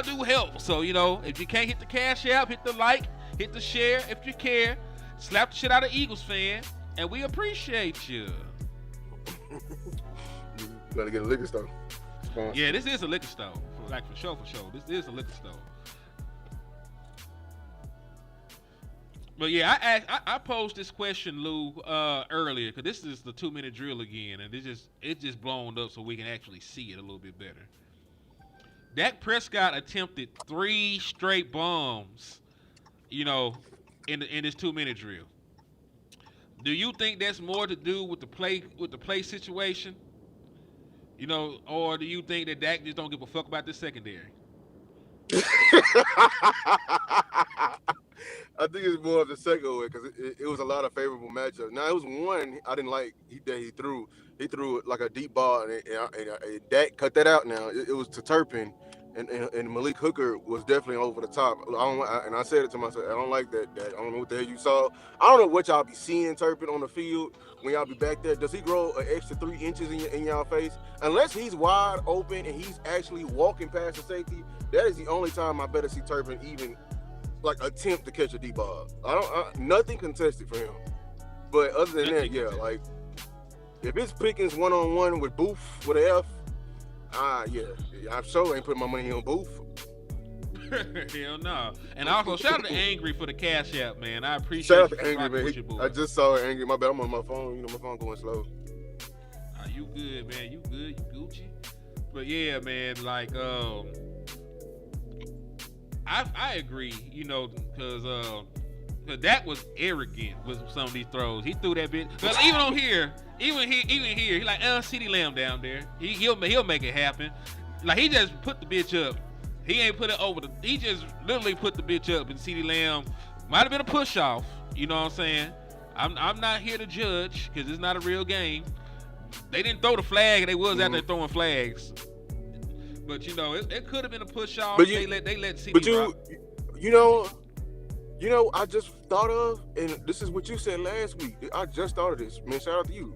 do helps. So, if you can't hit the cash app, hit the like, hit the share if you care. Slap the shit out of Eagles fan, and we appreciate you. You gotta get a liquor store. Yeah, this is a liquor store. For sure. This is a liquor store. But yeah, I posed this question, Lou, earlier, because this is the 2-minute drill again, and it just blown up so we can actually see it a little bit better. Dak Prescott attempted 3 straight bombs, in this 2-minute drill. Do you think that's more to do with the play situation? Or do you think that Dak just don't give a fuck about this secondary? I think it's more of the second way because it was a lot of favorable matchups. Now it was one I didn't like that he threw. He threw like a deep ball and Dak cut that out. Now it was to Turpin and Malik Hooker was definitely over the top. And I said it to myself. I don't like that. I don't know what the hell you saw. I don't know what y'all be seeing Turpin on the field when y'all be back there. Does he grow an extra 3 inches in y'all face? Unless he's wide open and he's actually walking past the safety, that is the only time I better see Turpin even attempt to catch a deep ball. Nothing contested for him. But other than that, yeah, if it's Pickens 1-on-1 with Booth with an F, yeah, I'm sure ain't putting my money on Booth. Hell no. And also shout out to Angry for the cash app, man. I appreciate shout out you to Angry, man. I just saw Angry. My bad, I'm on my phone. My phone going slow. You good, man. You good. You Gucci. But yeah, man, I agree, because that was arrogant with some of these throws. He threw that bit. But even on here, even here, he like, CeeDee Lamb down there. He'll make it happen. Like, he just put the bitch up. He ain't put it over he just literally put the bitch up, and CeeDee Lamb might have been a push off. You know what I'm saying? I'm not here to judge because it's not a real game. They didn't throw the flag, and they was out there throwing flags. But it could have been a push off. But They let CD but rock. I just thought of, and this is what you said last week. I just thought of this, man. Shout out to you.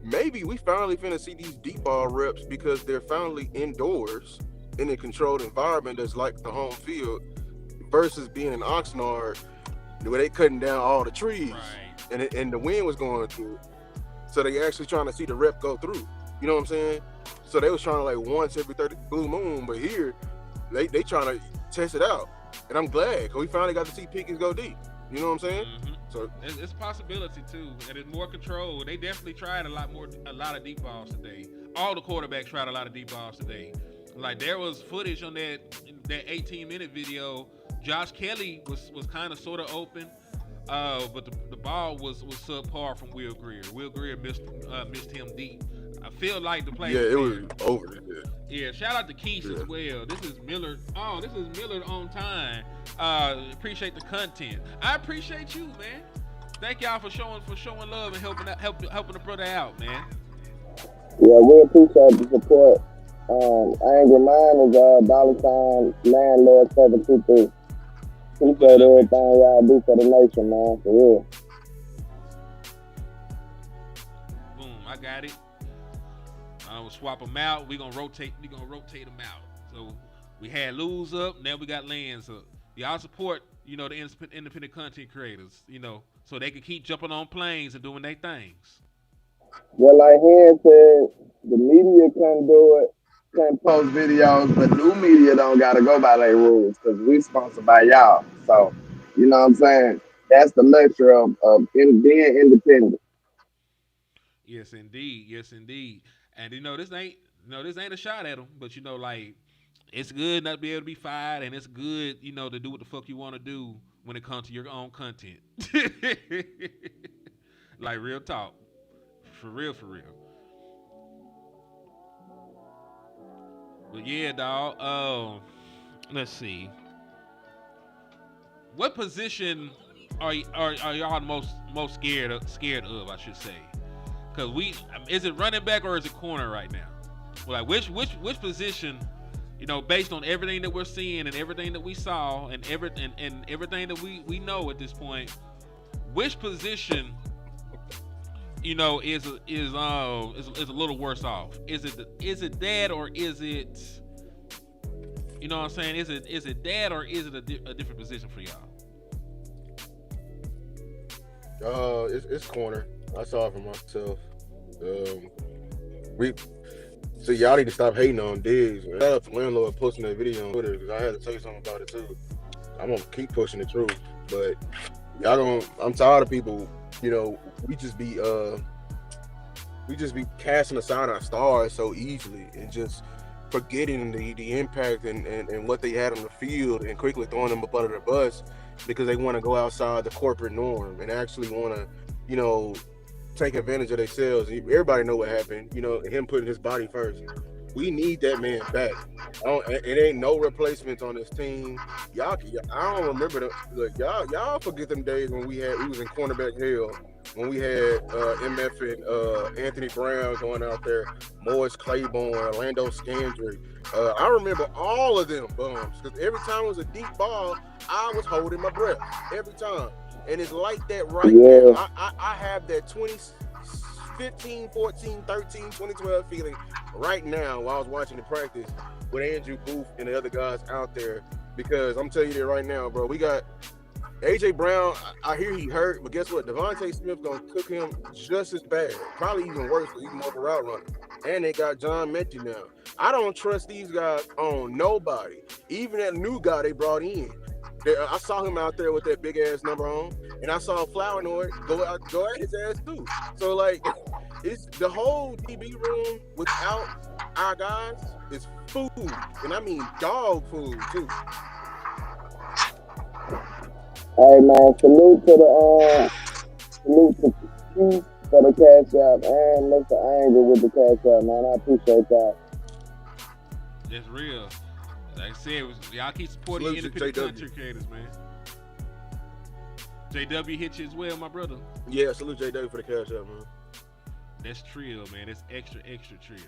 Maybe we finally finna see these deep ball reps because they're finally indoors in a controlled environment that's like the home field versus being in Oxnard where they cutting down all the trees and the wind was going through it. So they actually trying to see the rep go through. You know what I'm saying? So they was trying to like once every 30 blue moon, but here they trying to test it out. And I'm glad because we finally got to see Pickens go deep. You know what I'm saying? Mm-hmm. So it's a possibility too, and it's more control. They definitely tried a lot of deep balls today. All the quarterbacks tried a lot of deep balls today. Like there was footage on that 18-minute video. Josh Kelly was kind of sort of open, but the ball was subpar from Will Greer. Will Greer missed him deep. I feel like the play. Yeah, it was over. Yeah, shout out to Keith as well. This is Miller. Oh, this is Miller on time. Appreciate the content. I appreciate you, man. Thank y'all for showing love and helping the brother out, man. Yeah, we appreciate the support. Angry Man is $sign landlord 723. Appreciate everything y'all do for the nation, man. For real. Boom, I got it. We'll swap them out. We're gonna rotate them out. So we had Lose up, now we got Lands up. Y'all support, the independent content creators, so they can keep jumping on planes and doing their things. Well, like Hen said, the media can do it, can post videos, but new media don't gotta go by their rules because we sponsored by y'all. So, you know what I'm saying? That's the luxury of being independent. Yes, indeed. Yes, indeed. And this ain't a shot at them, but it's good not to be able to be fired, and it's good, to do what the fuck you want to do when it comes to your own content. Like real talk, for real. But yeah, dog. Let's see. What position are y'all most scared of? I should say. Because is it running back or is it corner right now? Like which position, based on everything that we're seeing and everything that we saw and everything that we know at this point, which position, is a little worse off? Is it that or is it, what I'm saying? Is it that or is it a different position for y'all? It's corner. I saw it for myself. So y'all need to stop hating on Diggs. Shout out to Landlord posting that video on Twitter because I had to say something about it too. I'm gonna keep pushing the truth, but I'm tired of people. We just be casting aside our stars so easily and just forgetting the impact and what they had on the field and quickly throwing them up under the bus because they want to go outside the corporate norm and actually want to, take advantage of themselves. Everybody know what happened. Him putting his body first. We need that man back. It ain't no replacements on this team. Y'all, I don't remember y'all forget them days when we was in cornerback hell when we had MF and Anthony Brown going out there, Morris Claiborne, Orlando Scandrick. I remember all of them bums because every time it was a deep ball, I was holding my breath every time. And it's like that right now. I have that 2015, 14, 13, 2012 feeling right now while I was watching the practice with Andrew Booth and the other guys out there. Because I'm telling you that right now, bro, we got A.J. Brown. I hear he hurt, but guess what? Devontae Smith going to cook him just as bad. Probably even worse because he's more of a route runner. And they got John Mechie now. I don't trust these guys on nobody. Even that new guy they brought in. I saw him out there with that big ass number on, and I saw Flournoy go at his ass too. So it's the whole DB room without our guys is food, and I mean dog food too. Hey man, salute to Keith for the cash out and Mr. Angel with the cash out, man. I appreciate that. That's real. Like I said, y'all keep supporting the independent content creators, man. JW hit you as well, my brother. Yeah, salute JW for the cash out, man. That's trill, man. That's extra trill.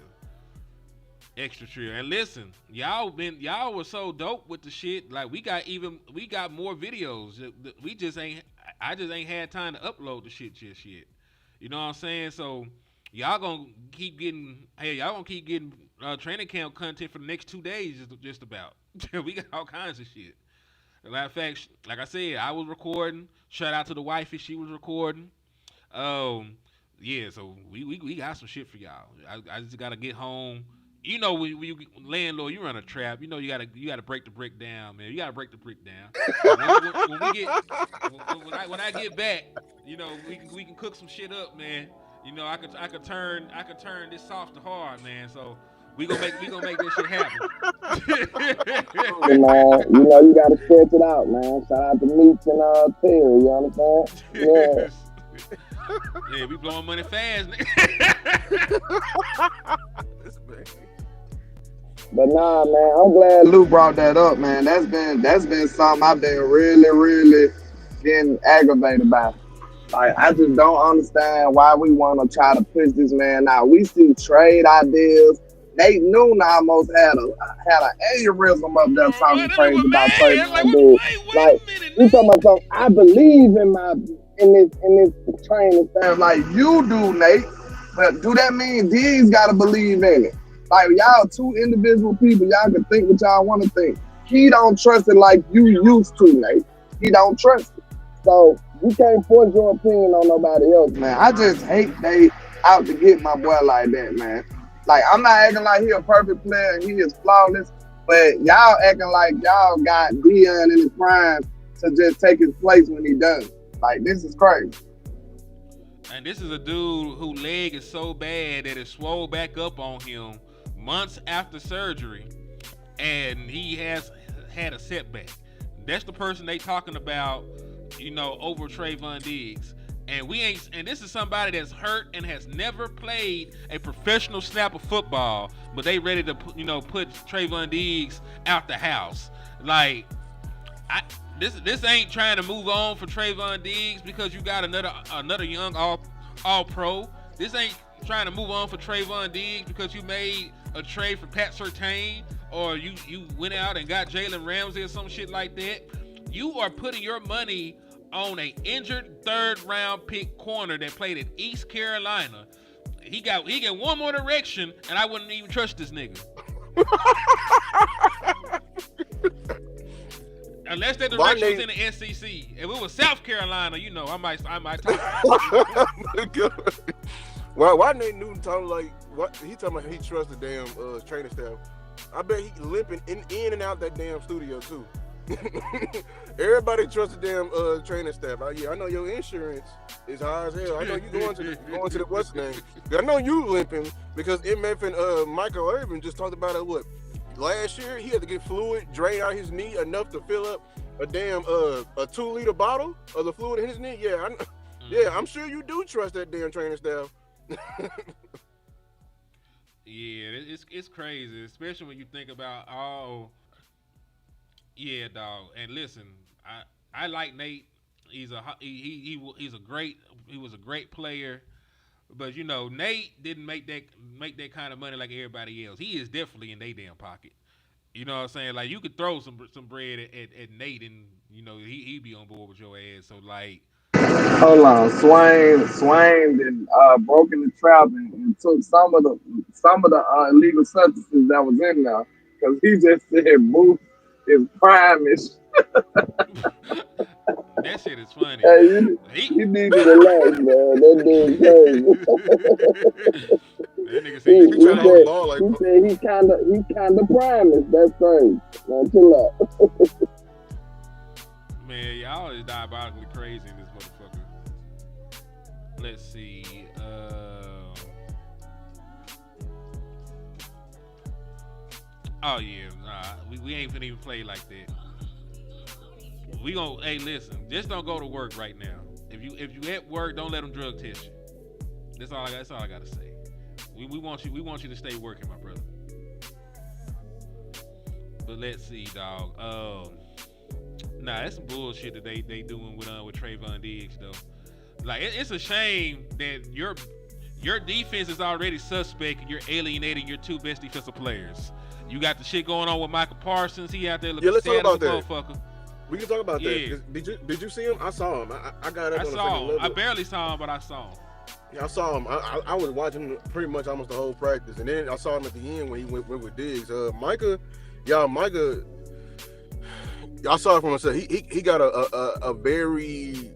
Extra trill. And listen, y'all were so dope with the shit. Like we got more videos. We just ain't I just ain't had time to upload the shit just yet. You know what I'm saying? So y'all gonna keep getting training camp content for the next 2 days just about. We got all kinds of shit. Matter of fact, like I said, I was recording. Shout out to the wifey, she was recording. Um, yeah, so we got some shit for y'all. I just gotta get home. You know, when you landlord, you run a trap. You know, you gotta break the brick down, man. You gotta break the brick down. So when we get when I get back, you know, we can cook some shit up, man. You know, I could turn this soft to hard, man. So we gonna make this shit Hey, man, you know you gotta stretch it out, man. Shout out to Meeks and Terry. You understand? Yeah. happen. Yeah, we blowing money fast. This man. But nah, man, I'm glad Lou brought that up, man. That's been something I've been really, really getting aggravated by. Like, I just don't understand why we want to try to push this man out. We see trade ideas. Nate Noon almost had an aneurysm up there talking crazy about Man, like, Trayvon Diggs. wait Like, a minute. you talking about something? I believe in this training staff like you do, Nate. But do that mean Diggs got to believe in it? Like, y'all two individual people, y'all can think what y'all want to think. He don't trust it like you used to, Nate. He don't trust it. So you can't force your opinion on nobody else, man. I just hate they out to get my boy like that, man. Like, I'm not acting like he a perfect player and he is flawless, but y'all acting like y'all got Dion in his prime to just take his place when he done. Like, this is crazy. And this is a dude whose leg is so bad that it swole back up on him months after surgery, and he has had a setback. That's the person they talking about, you know, over Trayvon Diggs. And this is somebody that's hurt and has never played a professional snap of football, but they ready to put Trayvon Diggs out the house. Like, this ain't trying to move on for Trayvon Diggs because you got another young all pro. This ain't trying to move on for Trayvon Diggs because you made a trade for Pat Surtain or you went out and got Jalen Ramsey or some shit like that. You are putting your money on a injured third-round pick corner that played at East Carolina. He got one more direction, and I wouldn't even trust this nigga. Unless that direction was in the SEC. If it was South Carolina, you know, I might talk. Why Nate Newton talking like what he talking about? He trusts the damn training staff. I bet he limping in and out that damn studio too. Everybody trusts the damn training staff. I know your insurance is high as hell. I know you going to the what's name. I know you limping because MF and Michael Irvin just talked about it. What last year he had to get fluid drained out his knee enough to fill up a damn a 2-liter bottle of the fluid in his knee. Yeah, I'm sure you do trust that damn training staff. Yeah, it's crazy, especially when you think about yeah, dog. And listen, I like Nate. He was a great player, but you know Nate didn't make that kind of money like everybody else. He is definitely in their damn pocket. You know what I'm saying? Like you could throw some bread at Nate, and you know he'd be on board with your ass. So like, Hold on, Swain then broken the trap and took some of the illegal substances that was in there because he just said Booth is prime-ish. that shit is funny. Hey, you need to relax, man. That dude crazy. That nigga said he, he's he trying. said he kinda prime-ish. That's crazy. Man, chill out. Man, y'all is diabolically crazy in this motherfucker. Let's see. Oh yeah, nah, we ain't finna even play like that. We gon' hey listen, just don't go to work right now. If you at work, don't let them drug test you. That's all I gotta say. We want you to stay working, my brother. But let's see, dog. Nah, that's some bullshit that they doing with Trayvon Diggs though. Like it's a shame that your defense is already suspect, and you're alienating your two best defensive players. You got the shit going on with Micah Parsons. He out there looking let's talk sad as about a that. motherfucker. We can talk about Yeah. that. Did you see him? I saw him. I got up I on the saw second him. level. I barely saw him, but I saw him. Yeah, I saw him. I was watching pretty much almost the whole practice, and then I saw him at the end when he went with Diggs. Micah, y'all saw it from himself. He got a very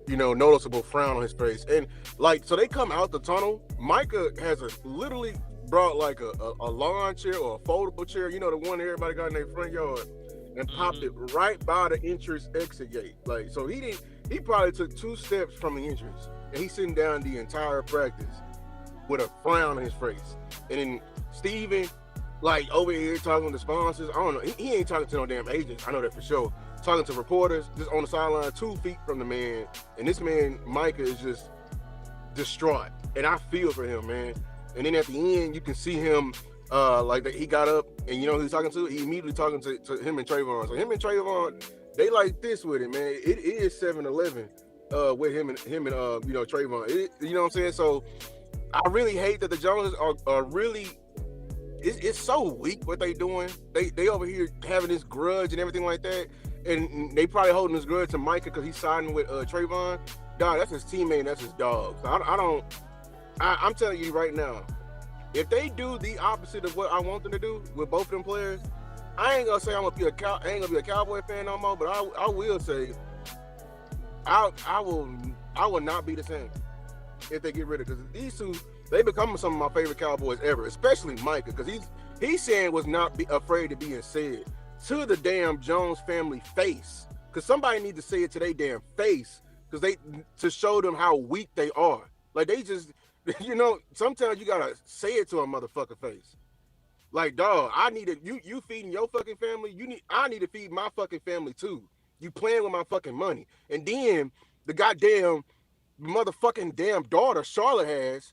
noticeable frown on his face, and like so they come out the tunnel. Micah has literally brought like a lawn chair or a foldable chair, the one everybody got in their front yard, and popped it right by the entrance exit gate. Like so he probably took 2 steps from the entrance, and he's sitting down the entire practice with a frown on his face. And then Steven, like over here talking to sponsors, I don't know, he ain't talking to no damn agents, I know that for sure. Talking to reporters just on the sideline 2 feet from the man, and this man Micah is just distraught, and I feel for him, man. And then at the end you can see him he got up, and who he's talking to? He immediately talking to him and Trayvon. So him and Trayvon, they like this with it, man. It is 7-11 with him and Trayvon. You know what I'm saying? So I really hate that the Joneses are really. It's so weak what they doing. They over here having this grudge and everything like that, and they probably holding this grudge to Micah because he's siding with Trayvon. Dog, that's his teammate, that's his dog. So I'm telling you right now, if they do the opposite of what I want them to do with both of them players, I ain't gonna say I ain't gonna be a Cowboy fan no more, but I will say I will not be the same if they get rid of, because these two, they become some of my favorite Cowboys ever, especially Micah, because he's saying was not afraid of being said to the damn Jones family face, because somebody needs to say it to their damn face, because to show them how weak they are. Like they just, sometimes you gotta say it to a motherfucker face. Like, dog, you feeding your fucking family. I need to feed my fucking family too. You playing with my fucking money. And then the goddamn motherfucking damn daughter Charlotte has,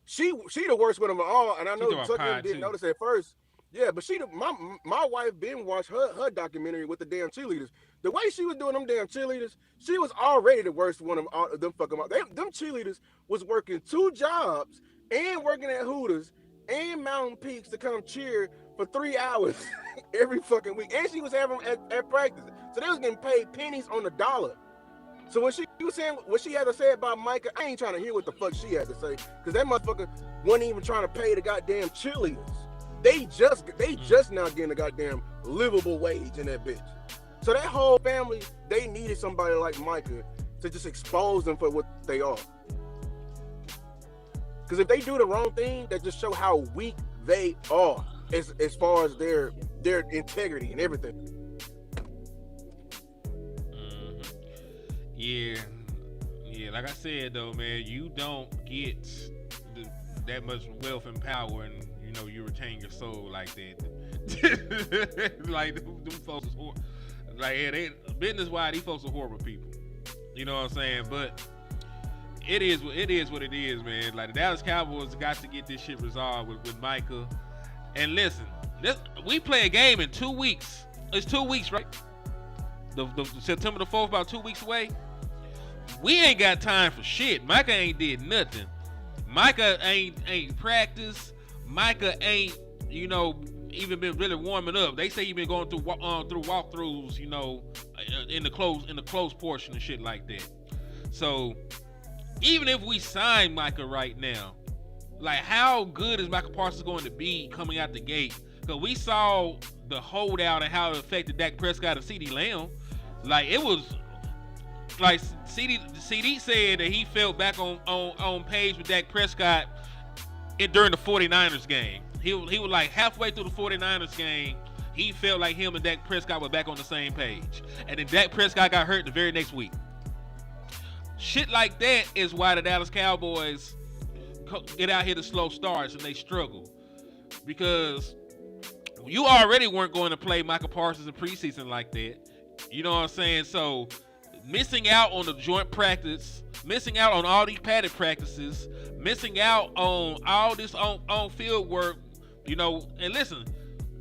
she the worst one of them all. And I know Tucker didn't notice at first. Yeah, but my wife been watched her documentary with the damn cheerleaders. The way she was doing them damn cheerleaders, she was already the worst one of them fucking. Them cheerleaders was working 2 jobs and working at Hooters and Mountain Peaks to come cheer for 3 hours every fucking week. And she was having them at practice. So they was getting paid pennies on the dollar. So when she was saying what she had to say about Micah, I ain't trying to hear what the fuck she had to say, because that motherfucker wasn't even trying to pay the goddamn cheerleaders. They just now getting a goddamn livable wage in that bitch. So that whole family, they needed somebody like Micah to just expose them for what they are. Because if they do the wrong thing, that just show how weak they are as far as their integrity and everything. Yeah. Like I said though, man, you don't get that much wealth and power, and you retain your soul like that. Like them folks is horrible. Like, yeah, they business wise, these folks are horrible people. You know what I'm saying? But it is what it is, man. Like the Dallas Cowboys got to get this shit resolved with Micah. And listen, we play a game in 2 weeks. It's 2 weeks, right? The September the 4th, about 2 weeks away. We ain't got time for shit. Micah ain't did nothing. Micah ain't practiced. Micah ain't, even been really warming up. They say he been going through walkthroughs, in the close portion and shit like that. So even if we sign Micah right now, like how good is Micah Parsons going to be coming out the gate? Because we saw the holdout and how it affected Dak Prescott and CeeDee Lamb. Like it was like CD said that he felt back on page with Dak Prescott during the 49ers game. He was like halfway through the 49ers game, he felt like him and Dak Prescott were back on the same page. And then Dak Prescott got hurt the very next week. Shit like that is why the Dallas Cowboys get out here to slow starts and they struggle. Because you already weren't going to play Micah Parsons in preseason like that. You know what I'm saying? So missing out on the joint practice, missing out on all these padded practices, missing out on all this on field work, and listen,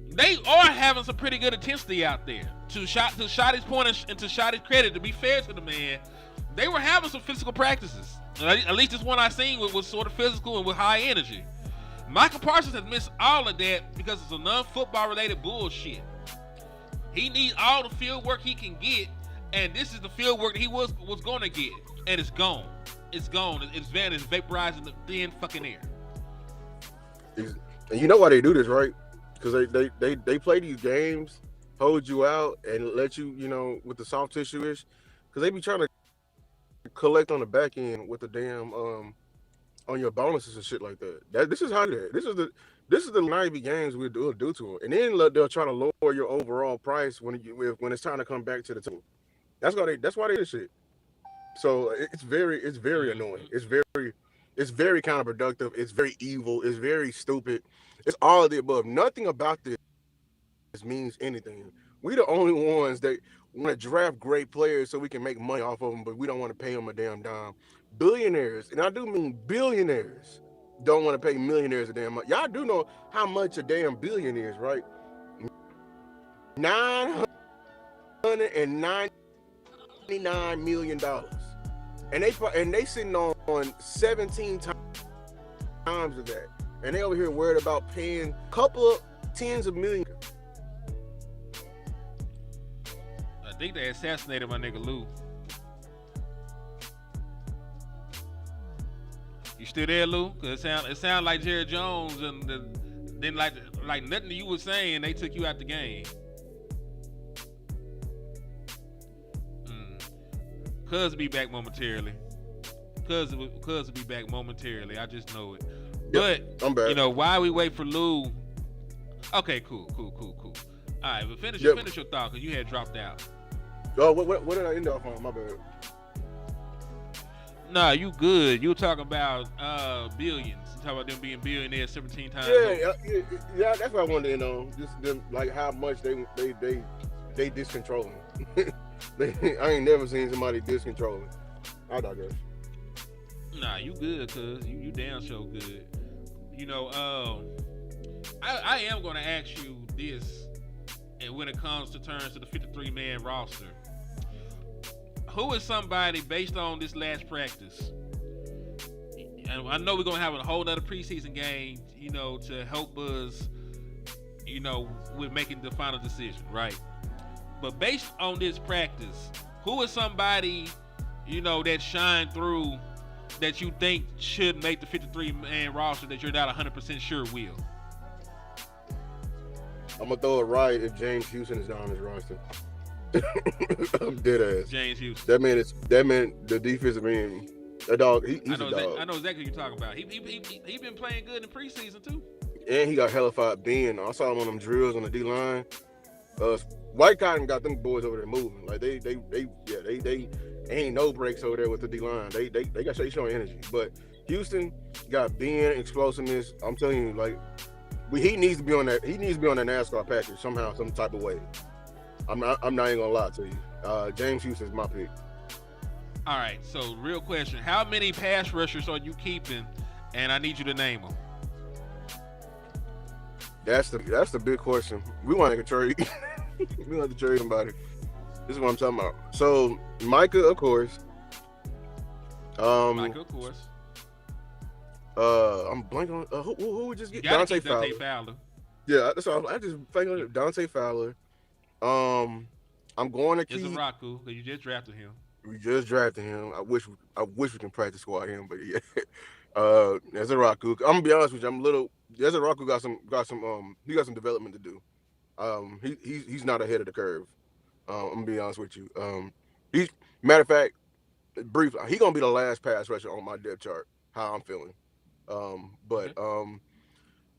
they are having some pretty good intensity out there. To Shotty's point and to Shotty's credit, to be fair to the man, they were having some physical practices. At least this one I seen was sort of physical and with high energy. Micah Parsons has missed all of that because it's a non-football related bullshit. He needs all the field work he can get, and this is the field work that he was going to get, and it's gone. It's gone. It's vanished, vaporized in the thin fucking air. And you know why they do this, right? Because they play these games, hold you out, and let you, with the soft tissue-ish. Because they be trying to collect on the back end with the damn on your bonuses and shit like that. This is how they. This is the 90 games we'll do to them, and then they'll try to lower your overall price when it's time to come back to the table. That's why they do this shit. So it's very annoying. It's very counterproductive. It's very evil. It's very stupid. It's all of the above. Nothing about this means anything. We the only ones that want to draft great players so we can make money off of them, but we don't want to pay them a damn dime. Billionaires, and I do mean billionaires, don't want to pay millionaires a damn much. Y'all do know how much a damn billion is, right? $999 million, and they sitting on 17 times of that, and they over here worried about paying a couple of tens of millions. I think they assassinated my nigga Lou. You still there, Lou? Cause it sound like Jerry Jones, and then like nothing you was saying, they took you out the game. Cuz be back momentarily. Cuz will be back momentarily. I just know it. Yep, I'm back. While we wait for Lou. Okay, cool. All right, but finish your thought, cause you had dropped out. Oh, what did I end up on? My bad. Nah, you good. You were talking about billions. You talking about them being billionaires 17 times. Yeah. That's what I wanted to end on. Just them, like how much they discontrolling. I ain't never seen somebody discontrolling. I digress. Nah, you good, cuz you damn sure good. I am gonna ask you this, and when it comes to turns to the 53-man roster, who is somebody based on this last practice? And I know we're gonna have a whole other preseason game, to help us, with making the final decision, right? But based on this practice, who is somebody, that shined through that you think should make the 53-man roster that you're not 100% sure will? I'm gonna throw it right if James Houston is not on his roster. I'm dead ass. James Houston. That meant the defensive end. That dog. He's a dog. I know exactly what you're talking about. He been playing good in preseason too. And he got hellified being. I saw him on them drills on the D line. White Cotton got them boys over there moving. Like they ain't no breaks over there with the D line. They showing energy. But Houston got being explosiveness. I'm telling you, like he needs to be on that. He needs to be on that NASCAR package somehow, some type of way. I'm not even gonna lie to you. James Houston is my pick. All right. So real question: how many pass rushers are you keeping? And I need you to name them. That's the big question. We want to trade. We want to trade somebody. This is what I'm talking about. So Micah, of course. Micah, of course. I'm blanking on who would just get Dante Fowler. Yeah, that's all. I just think on Dante Fowler. I'm going to keep. It's a Raku because you just drafted him. We just drafted him. I wish we can practice squad him, but yeah. There's a Raku. I'm gonna be honest with you. There's a Raku got some development to do. He's not ahead of the curve. I'm gonna be honest with you. Matter of fact, briefly, he's gonna be the last pass rusher on my depth chart. How I'm feeling. But I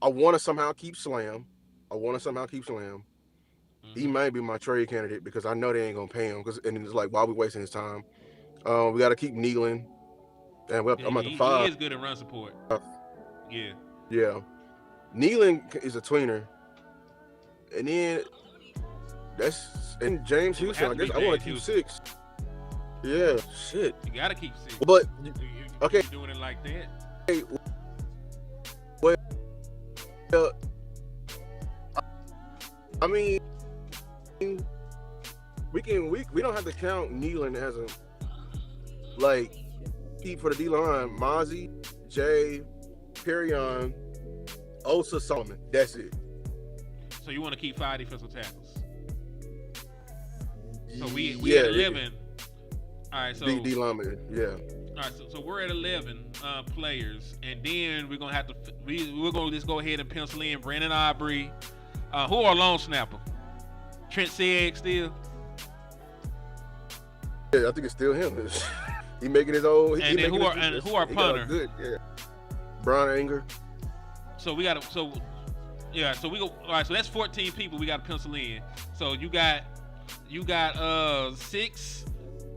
want to somehow keep Slam. He might be my trade candidate because I know they ain't gonna pay him. And it's like, why are we wasting his time? We got to keep Nealon. And I'm at the 5. He is good in run support. Yeah. Yeah. Nealon is a tweener. And then James Houston. I guess I want to keep 6. Yeah, shit. You gotta keep 6. But okay, doing it like that. Hey, well, I mean, we don't have to count Nealon as keep for the D line Mozzie, Jay, Perion, Osa, Solomon. That's it. So you want to keep 5 defensive tackles. So we yeah, at 11. All right, so D lineman. Yeah. All right, so we're at 11 players, and then we're gonna have to we're gonna just go ahead and pencil in Brandon Aubrey, who are long snapper, Trent Sieg still. Yeah, I think it's still him. He making his own. And then who are punter? Good, yeah. Brian Anger. So we got to so we go. All right, so that's 14 people we got to pencil in. So you got 6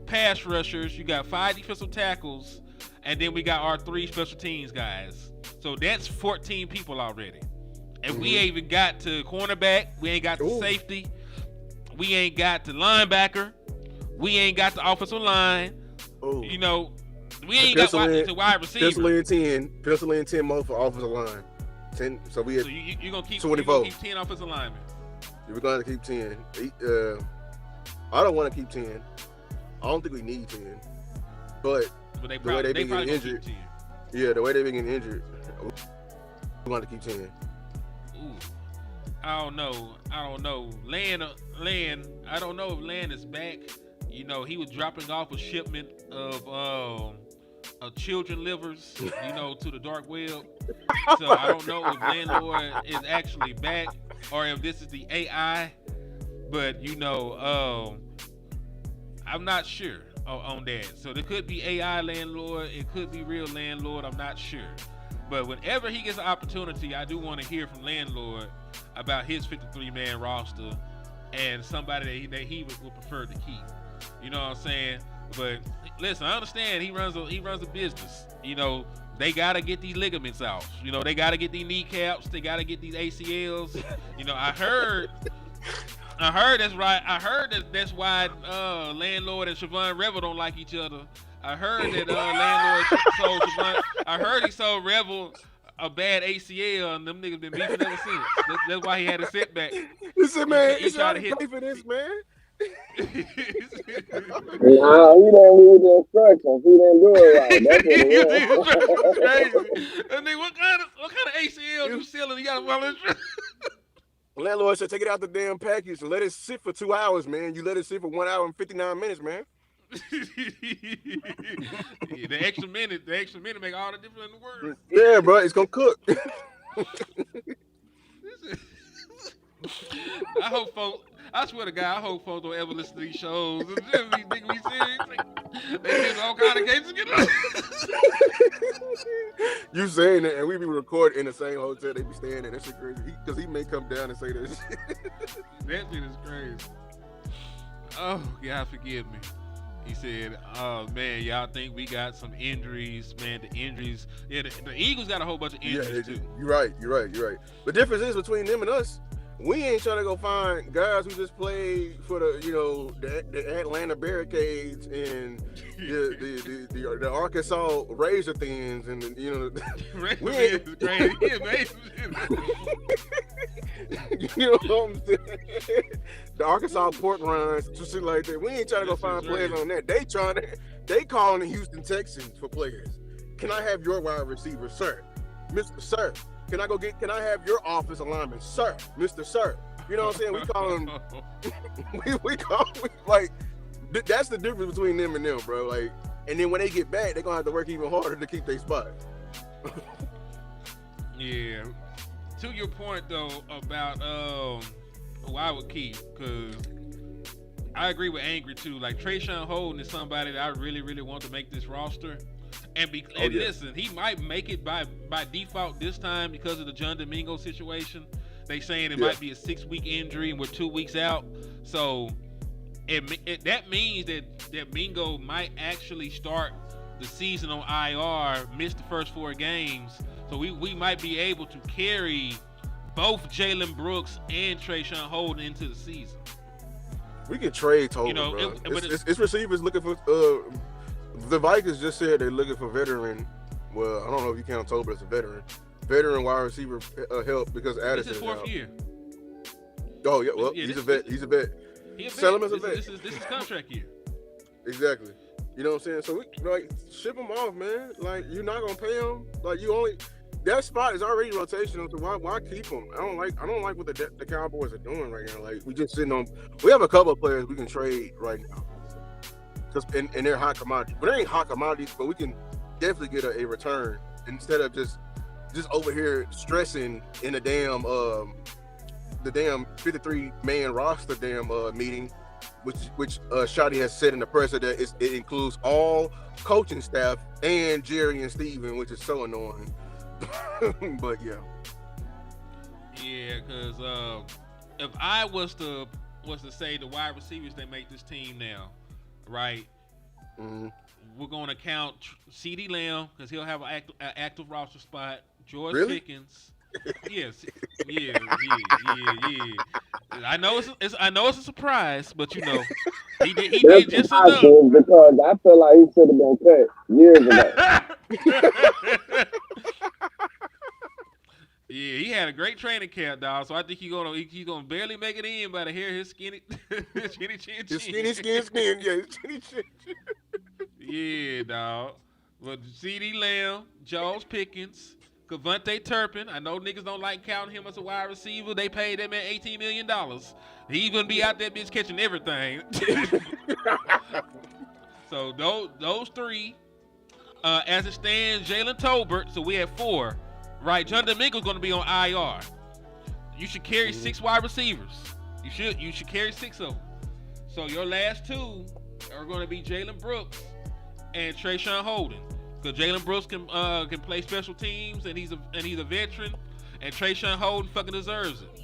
pass rushers, you got 5 defensive tackles, and then we got our 3 special teams guys. So that's 14 people already. And we ain't even got to cornerback, we ain't got to safety, we ain't got to linebacker, we ain't got the offensive line. You know, we ain't got to wide receiver. Pencil in 10 more for offensive line. 10. So we at you're gonna keep 24. You're gonna keep 10 offensive linemen. We're gonna keep 10. I don't want to keep 10. I don't think we need 10. But they the way they've been getting injured. the way they've been getting injured, we want to keep 10. Ooh, I don't know. Land, I don't know if Land is back. You know, he was dropping off a shipment of children livers, you know, to the dark web. So I don't know if Landlord is actually back or if this is the AI. But you know, I'm not sure on that. So there could be AI Landlord, it could be real Landlord. I'm not sure. But whenever he gets an opportunity, I do want to hear from Landlord about his 53-man roster and somebody that he would prefer to keep. You know what I'm saying? But listen, I understand he runs a business. You know, they gotta get these ligaments out. You know, they gotta get these kneecaps. They gotta get these ACLs. You know, I heard that's right. I heard that's why Landlord and Siobhan Revel don't like each other. I heard that Landlord sold Siobhan. I heard he sold Revel a bad ACL, and them niggas been beefing ever since. That's why he had a setback. Listen, man, he tried to pay for this, man. Nah, he didn't read the instructions. He didn't do it right. That's what it was. Crazy. And then what kind of ACL you selling? You got Landlord said take it out the damn package and let it sit for 2 hours, man. You let it sit for 1 hour and 59 minutes, man. Yeah, the extra minute make all the difference in the world. Yeah, bro, it's gonna cook. I swear to God, I hope folks don't ever listen to these shows. And just be thinking we serious. They get all kind of cases. You saying that, and we be recording in the same hotel they be staying in. That shit crazy. Because he may come down and say that shit. That shit is crazy. Oh, God, forgive me. He said, "Oh man, y'all think we got some injuries? Man, the injuries. Yeah, the Eagles got a whole bunch of injuries too. You're right. The difference is between them and us. We ain't trying to go find guys who just played for the Atlanta Barricades and the Arkansas Razor Thins and we ain't crazy. You know what I'm saying? The Arkansas Pork Rinds, just shit like that. We ain't trying to go find players on that. They calling the Houston Texans for players. Can I have your wide receiver, sir? Mr. Sir. Can I have your offensive lineman, sir? Mr. Sir. You know what I'm saying? We call him like that's the difference between them and them, bro. Like, and then when they get back, they're gonna have to work even harder to keep their spot. Yeah. To your point though about who I would keep, because I agree with Angry too. Like Trayshawn Holden is somebody that I really, really want to make this roster. Listen, he might make it by default this time because of the John Domingo situation. They saying it might be a 6-week injury and we're 2 weeks out. So that means that Mingo might actually start the season on IR, miss the first 4 games. So we might be able to carry both Jalen Brooks and Trayshawn Holden into the season. We can trade Holden, bro. It's receivers looking for the Vikings just said they're looking for veteran. Well, I don't know if you count Tolbert as a veteran wide receiver help because Addison. This is 4th year. Oh yeah, he's a vet. He's a vet. He a vet. Sell him as a vet. This is contract year. Exactly. You know what I'm saying? So we like ship them off, man. Like you're not gonna pay them. Like you only that spot is already rotational. So why keep them? I don't like what the Cowboys are doing right now. Like we just sitting on. We have a couple of players we can trade right now because and they're hot commodities. But they ain't hot commodities, but we can definitely get a return instead of just over here stressing in the damn 53-man roster meeting, which Shotty has said in the presser that it includes all coaching staff and Jerry and Steven, which is so annoying. But yeah. Yeah, because if I was to say the wide receivers that make this team now, right? Mm-hmm. We're going to count CeeDee Lamb because he'll have an active roster spot. George Really? Pickens. Yes. Yeah. I know it's a surprise, but you know he did just enough. Because I feel like he should have been cut years ago. Yeah, he had a great training camp, dog. So I think he's gonna barely make it in by the hair of his skinny skinny chin. His skin. Yeah, his skinny chin. Yeah, dog. But CeeDee Lamb, George Pickens, Cavonte Turpin. I know niggas don't like counting him as a wide receiver. They paid that man $18 million. He gonna be out there bitch catching everything. So those three, as it stands, Jalen Tolbert. So we have 4, right? John Domingo's gonna be on IR. You should carry 6 wide receivers. You should carry 6 of them. So your last 2 are gonna be Jalen Brooks and Trayshawn Holden. Because Jalen Brooks can play special teams and he's a veteran, and Trayshawn Holden fucking deserves it.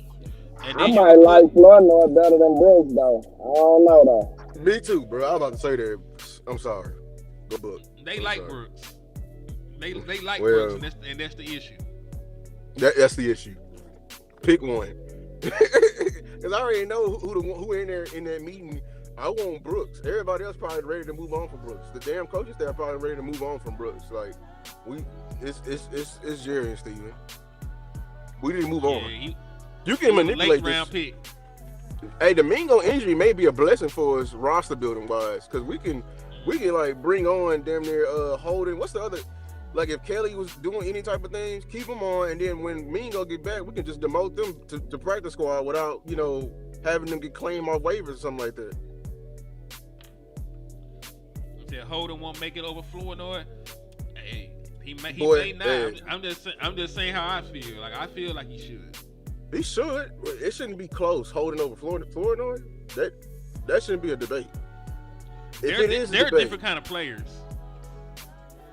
And I might like Flournoy better than Brooks though. I don't know though. Me too, bro. I was about to say that. I'm sorry. Go book. They like Brooks. They like Brooks, and that's the issue. That's the issue. Pick one. Because I already know who in there in that meeting. I want Brooks. Everybody else probably ready to move on from Brooks. The damn coaches there probably ready to move on from Brooks. Like it's Jerry and Steven. We need to move on. You can manipulate this. Round pick. Hey, the Mingo injury may be a blessing for us roster building wise, because we can like bring on damn near Holden. What's the other? Like if Kelly was doing any type of things, keep them on, and then when Mingo get back, we can just demote them to practice squad without having them get claimed off waivers or something like that. Said Holden won't make it over Flournoy. Hey, he may not. Hey. I'm just saying how I feel. Like I feel like he should. He should. It shouldn't be close. Holding over Flournoy, that shouldn't be a debate. They're different kind of players.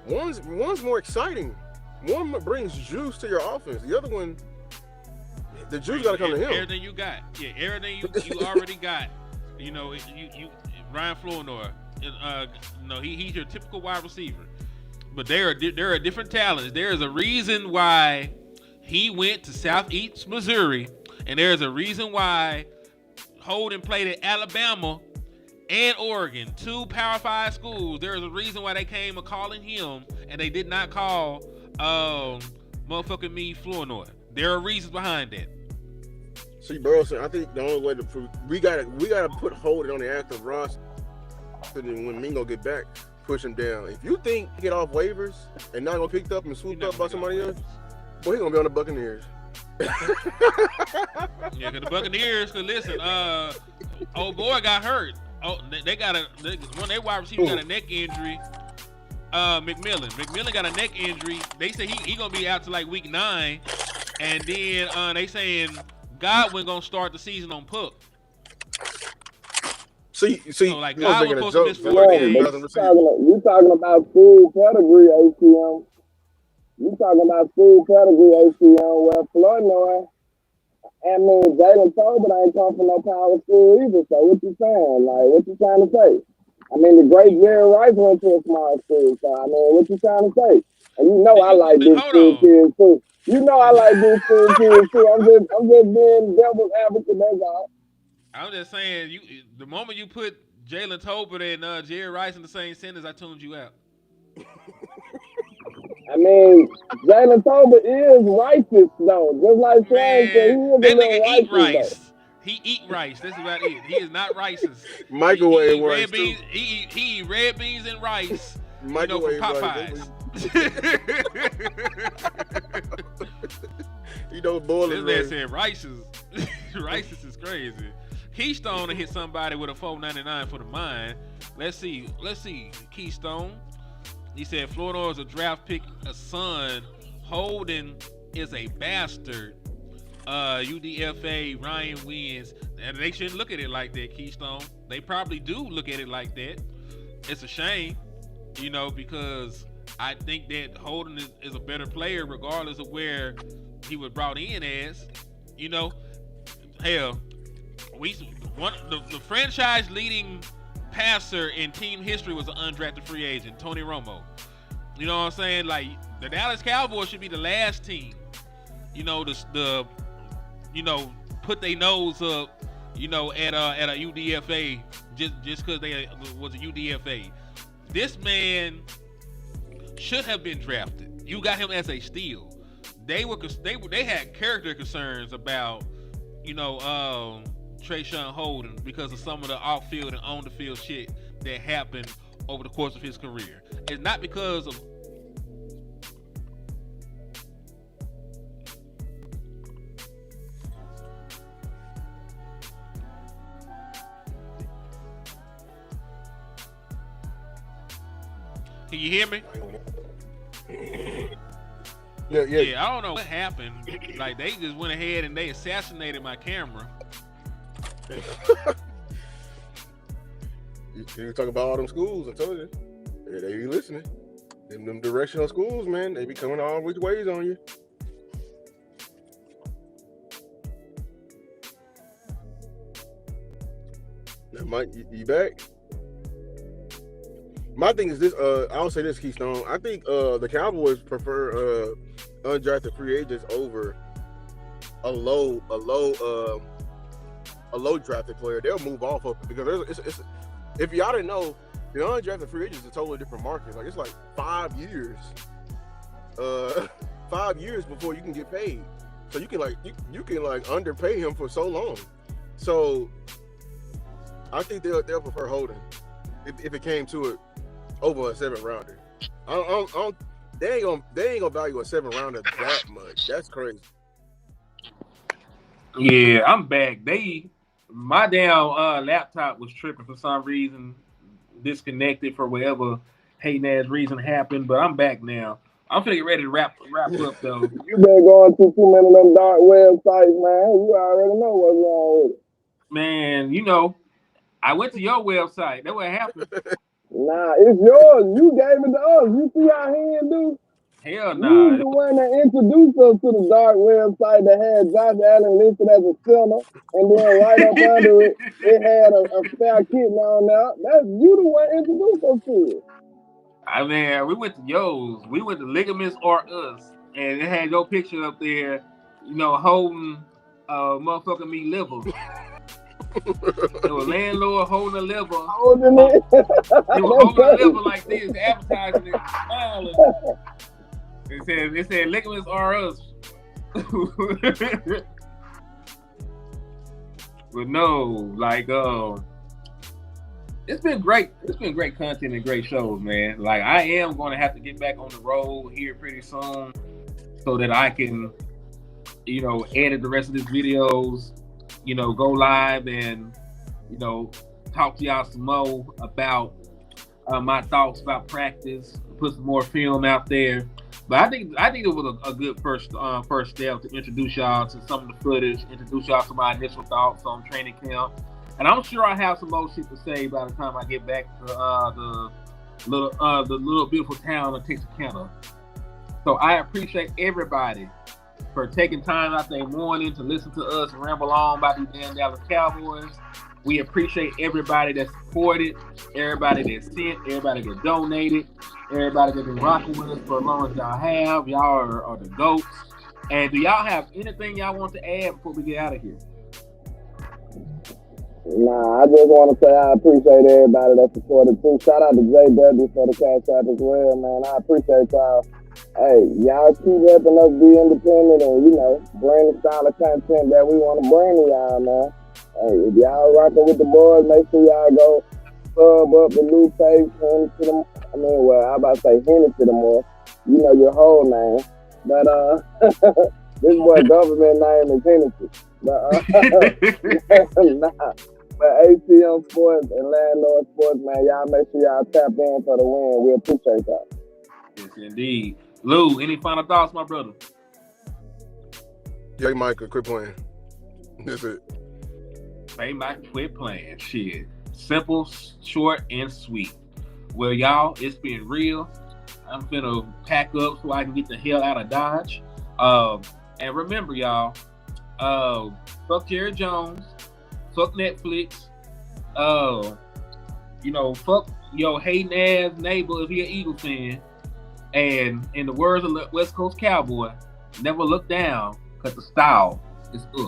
One's more exciting. One brings juice to your offense. The other one, the juice got to come to him. Everything you got, everything you already got. You Ryan Flournoy. He's your typical wide receiver. But there are different talents. There is a reason why he went to Southeast Missouri, and there's a reason why Holden played at Alabama and Oregon, 2 Power 5 schools. There is a reason why they came calling him, and they did not call motherfucking me Flournoy. There are reasons behind that. See, Burleson, I think the only way we gotta put Holden on the active roster, and when Mingo get back, push him down. If you think he get off waivers and not gonna picked up and swooped up by somebody else, boy, he gonna be on the Buccaneers. Yeah, cause the Buccaneers. Cause listen, old boy got hurt. Oh, they got one of their wide receivers got a neck injury. McMillan got a neck injury. They say he gonna be out to like week 9, and then they saying Godwin gonna start the season on PUP. See, so like Godwin supposed to miss 4 games. You talking about full pedigree ACM? You talking about full pedigree ACM? Well, Flournoy, I mean, Jalen Tolbert ain't come from no power school either. So what you saying? Like, what you trying to say? I mean, the great Jerry Rice went to a small school. So I mean, what you trying to say? And you know I like big school kids too. You know I like big school kids too. I'm just being devil's advocate. That's all. I'm just saying, the moment you put Jalen Tolbert and Jerry Rice in the same sentence, I tuned you out. I mean, Jalen Tolbert is righteous though, just like Frank said. He is a little righteous. He eat rice. That's about it. He is not racist. Microwave he eat rice red too. beans. He eat red beans and rice. Microwave from rice. Popeyes. Boiling This man rice. said rices is crazy. Keystone to hit somebody with a $4.99 for the mine. Let's see. Keystone. He said Florida is a draft pick, a son. Holden is a bastard. UDFA, Ryan wins. And they shouldn't look at it like that, Keystone. They probably do look at it like that. It's a shame, because I think that Holden is a better player regardless of where he was brought in as. Hell, the franchise leading passer in team history was an undrafted free agent, Tony Romo. You know what I'm saying? Like, the Dallas Cowboys should be the last team, put their nose up, at a UDFA just because they was a UDFA. This man should have been drafted. You got him as a steal. They had character concerns about, Trayshawn Holden because of some of the off-field and on-the-field shit that happened over the course of his career. It's not because of Can you hear me? Yeah. I don't know what happened. Like, they just went ahead and they assassinated my camera. You talk about all them schools, I told you. They be listening. Them directional schools, man, they be coming all which ways on you. Now, Mike, you back? My thing is this, I'll say this, Keystone. I think the Cowboys prefer undrafted free agents over a low drafted player. They'll move off of it because it's if y'all didn't know, the undrafted free agent is a totally different market. Like, it's like 5 years. 5 years before you can get paid. So you can underpay him for so long. So I think they'll prefer Holden if it came to it over a 7th rounder. They ain't gonna value a 7th rounder that much. That's crazy. Yeah, I'm back. My damn laptop was tripping for some reason, disconnected for whatever hating ass reason happened, but I'm back now. I'm finna get ready to wrap up though. You been going to too many of them dark websites, man. You already know what's wrong with it. Man, I went to your website. That's what happened. Nah, it's yours. You gave it to us. You see how he do? Hell nah. You the one that introduced us to the dark website that had Josh Allen listed as a center, and then right up under it had a spare kitten on there. That's you the one introduced us to it. I mean, we went to yours. We went to Ligaments or Us, and it had your picture up there, holding motherfucking me liver. It was landlord holding a liver. Holding it. He was holding a liver like this, advertising it, smiling. It said Ligaments are Us. But no, it's been great. It's been great content and great shows, man. Like, I am going to have to get back on the road here pretty soon so that I can, edit the rest of these videos, go live and, talk to y'all some more about my thoughts about practice, put some more film out there. But I think it was a good first step to introduce y'all to some of the footage, introduce y'all to my initial thoughts on training camp. And I'm sure I have some more shit to say by the time I get back to the little beautiful town of Texarkana. So I appreciate everybody for taking time out their morning to listen to us ramble on about these damn Dallas Cowboys. We appreciate everybody that supported, everybody that sent, everybody that donated, everybody that's been rocking with us for as long as y'all have. Y'all are the GOATs. And do y'all have anything y'all want to add before we get out of here? Nah, I just want to say I appreciate everybody that supported too. Shout out to JW for the cash app as well, man. I appreciate y'all. Hey, y'all keep helping us be independent and, bring the style of content that we want to bring to y'all, man. Hey, if y'all rocking with the boys, make sure y'all go sub up the new page, Hennessy them. I mean, well, I about to say Hennessy them more. You know your whole name, but this boy government name is Hennessy. But nah. But ATM Sports and Landlord Sports, man, y'all make sure y'all tap in for the win. We appreciate y'all. Yes, indeed. Lou, any final thoughts, my brother? Yeah, Micah, quit playing. That's it. Hey, Mike, quit playing. Shit. Simple, short, and sweet. Well, y'all, it's been real. I'm finna pack up so I can get the hell out of Dodge. And remember, y'all, fuck Jerry Jones, fuck Netflix, fuck your hating ass neighbor if he an Eagle fan. And in the words of the West Coast Cowboy, never look down because the style is up.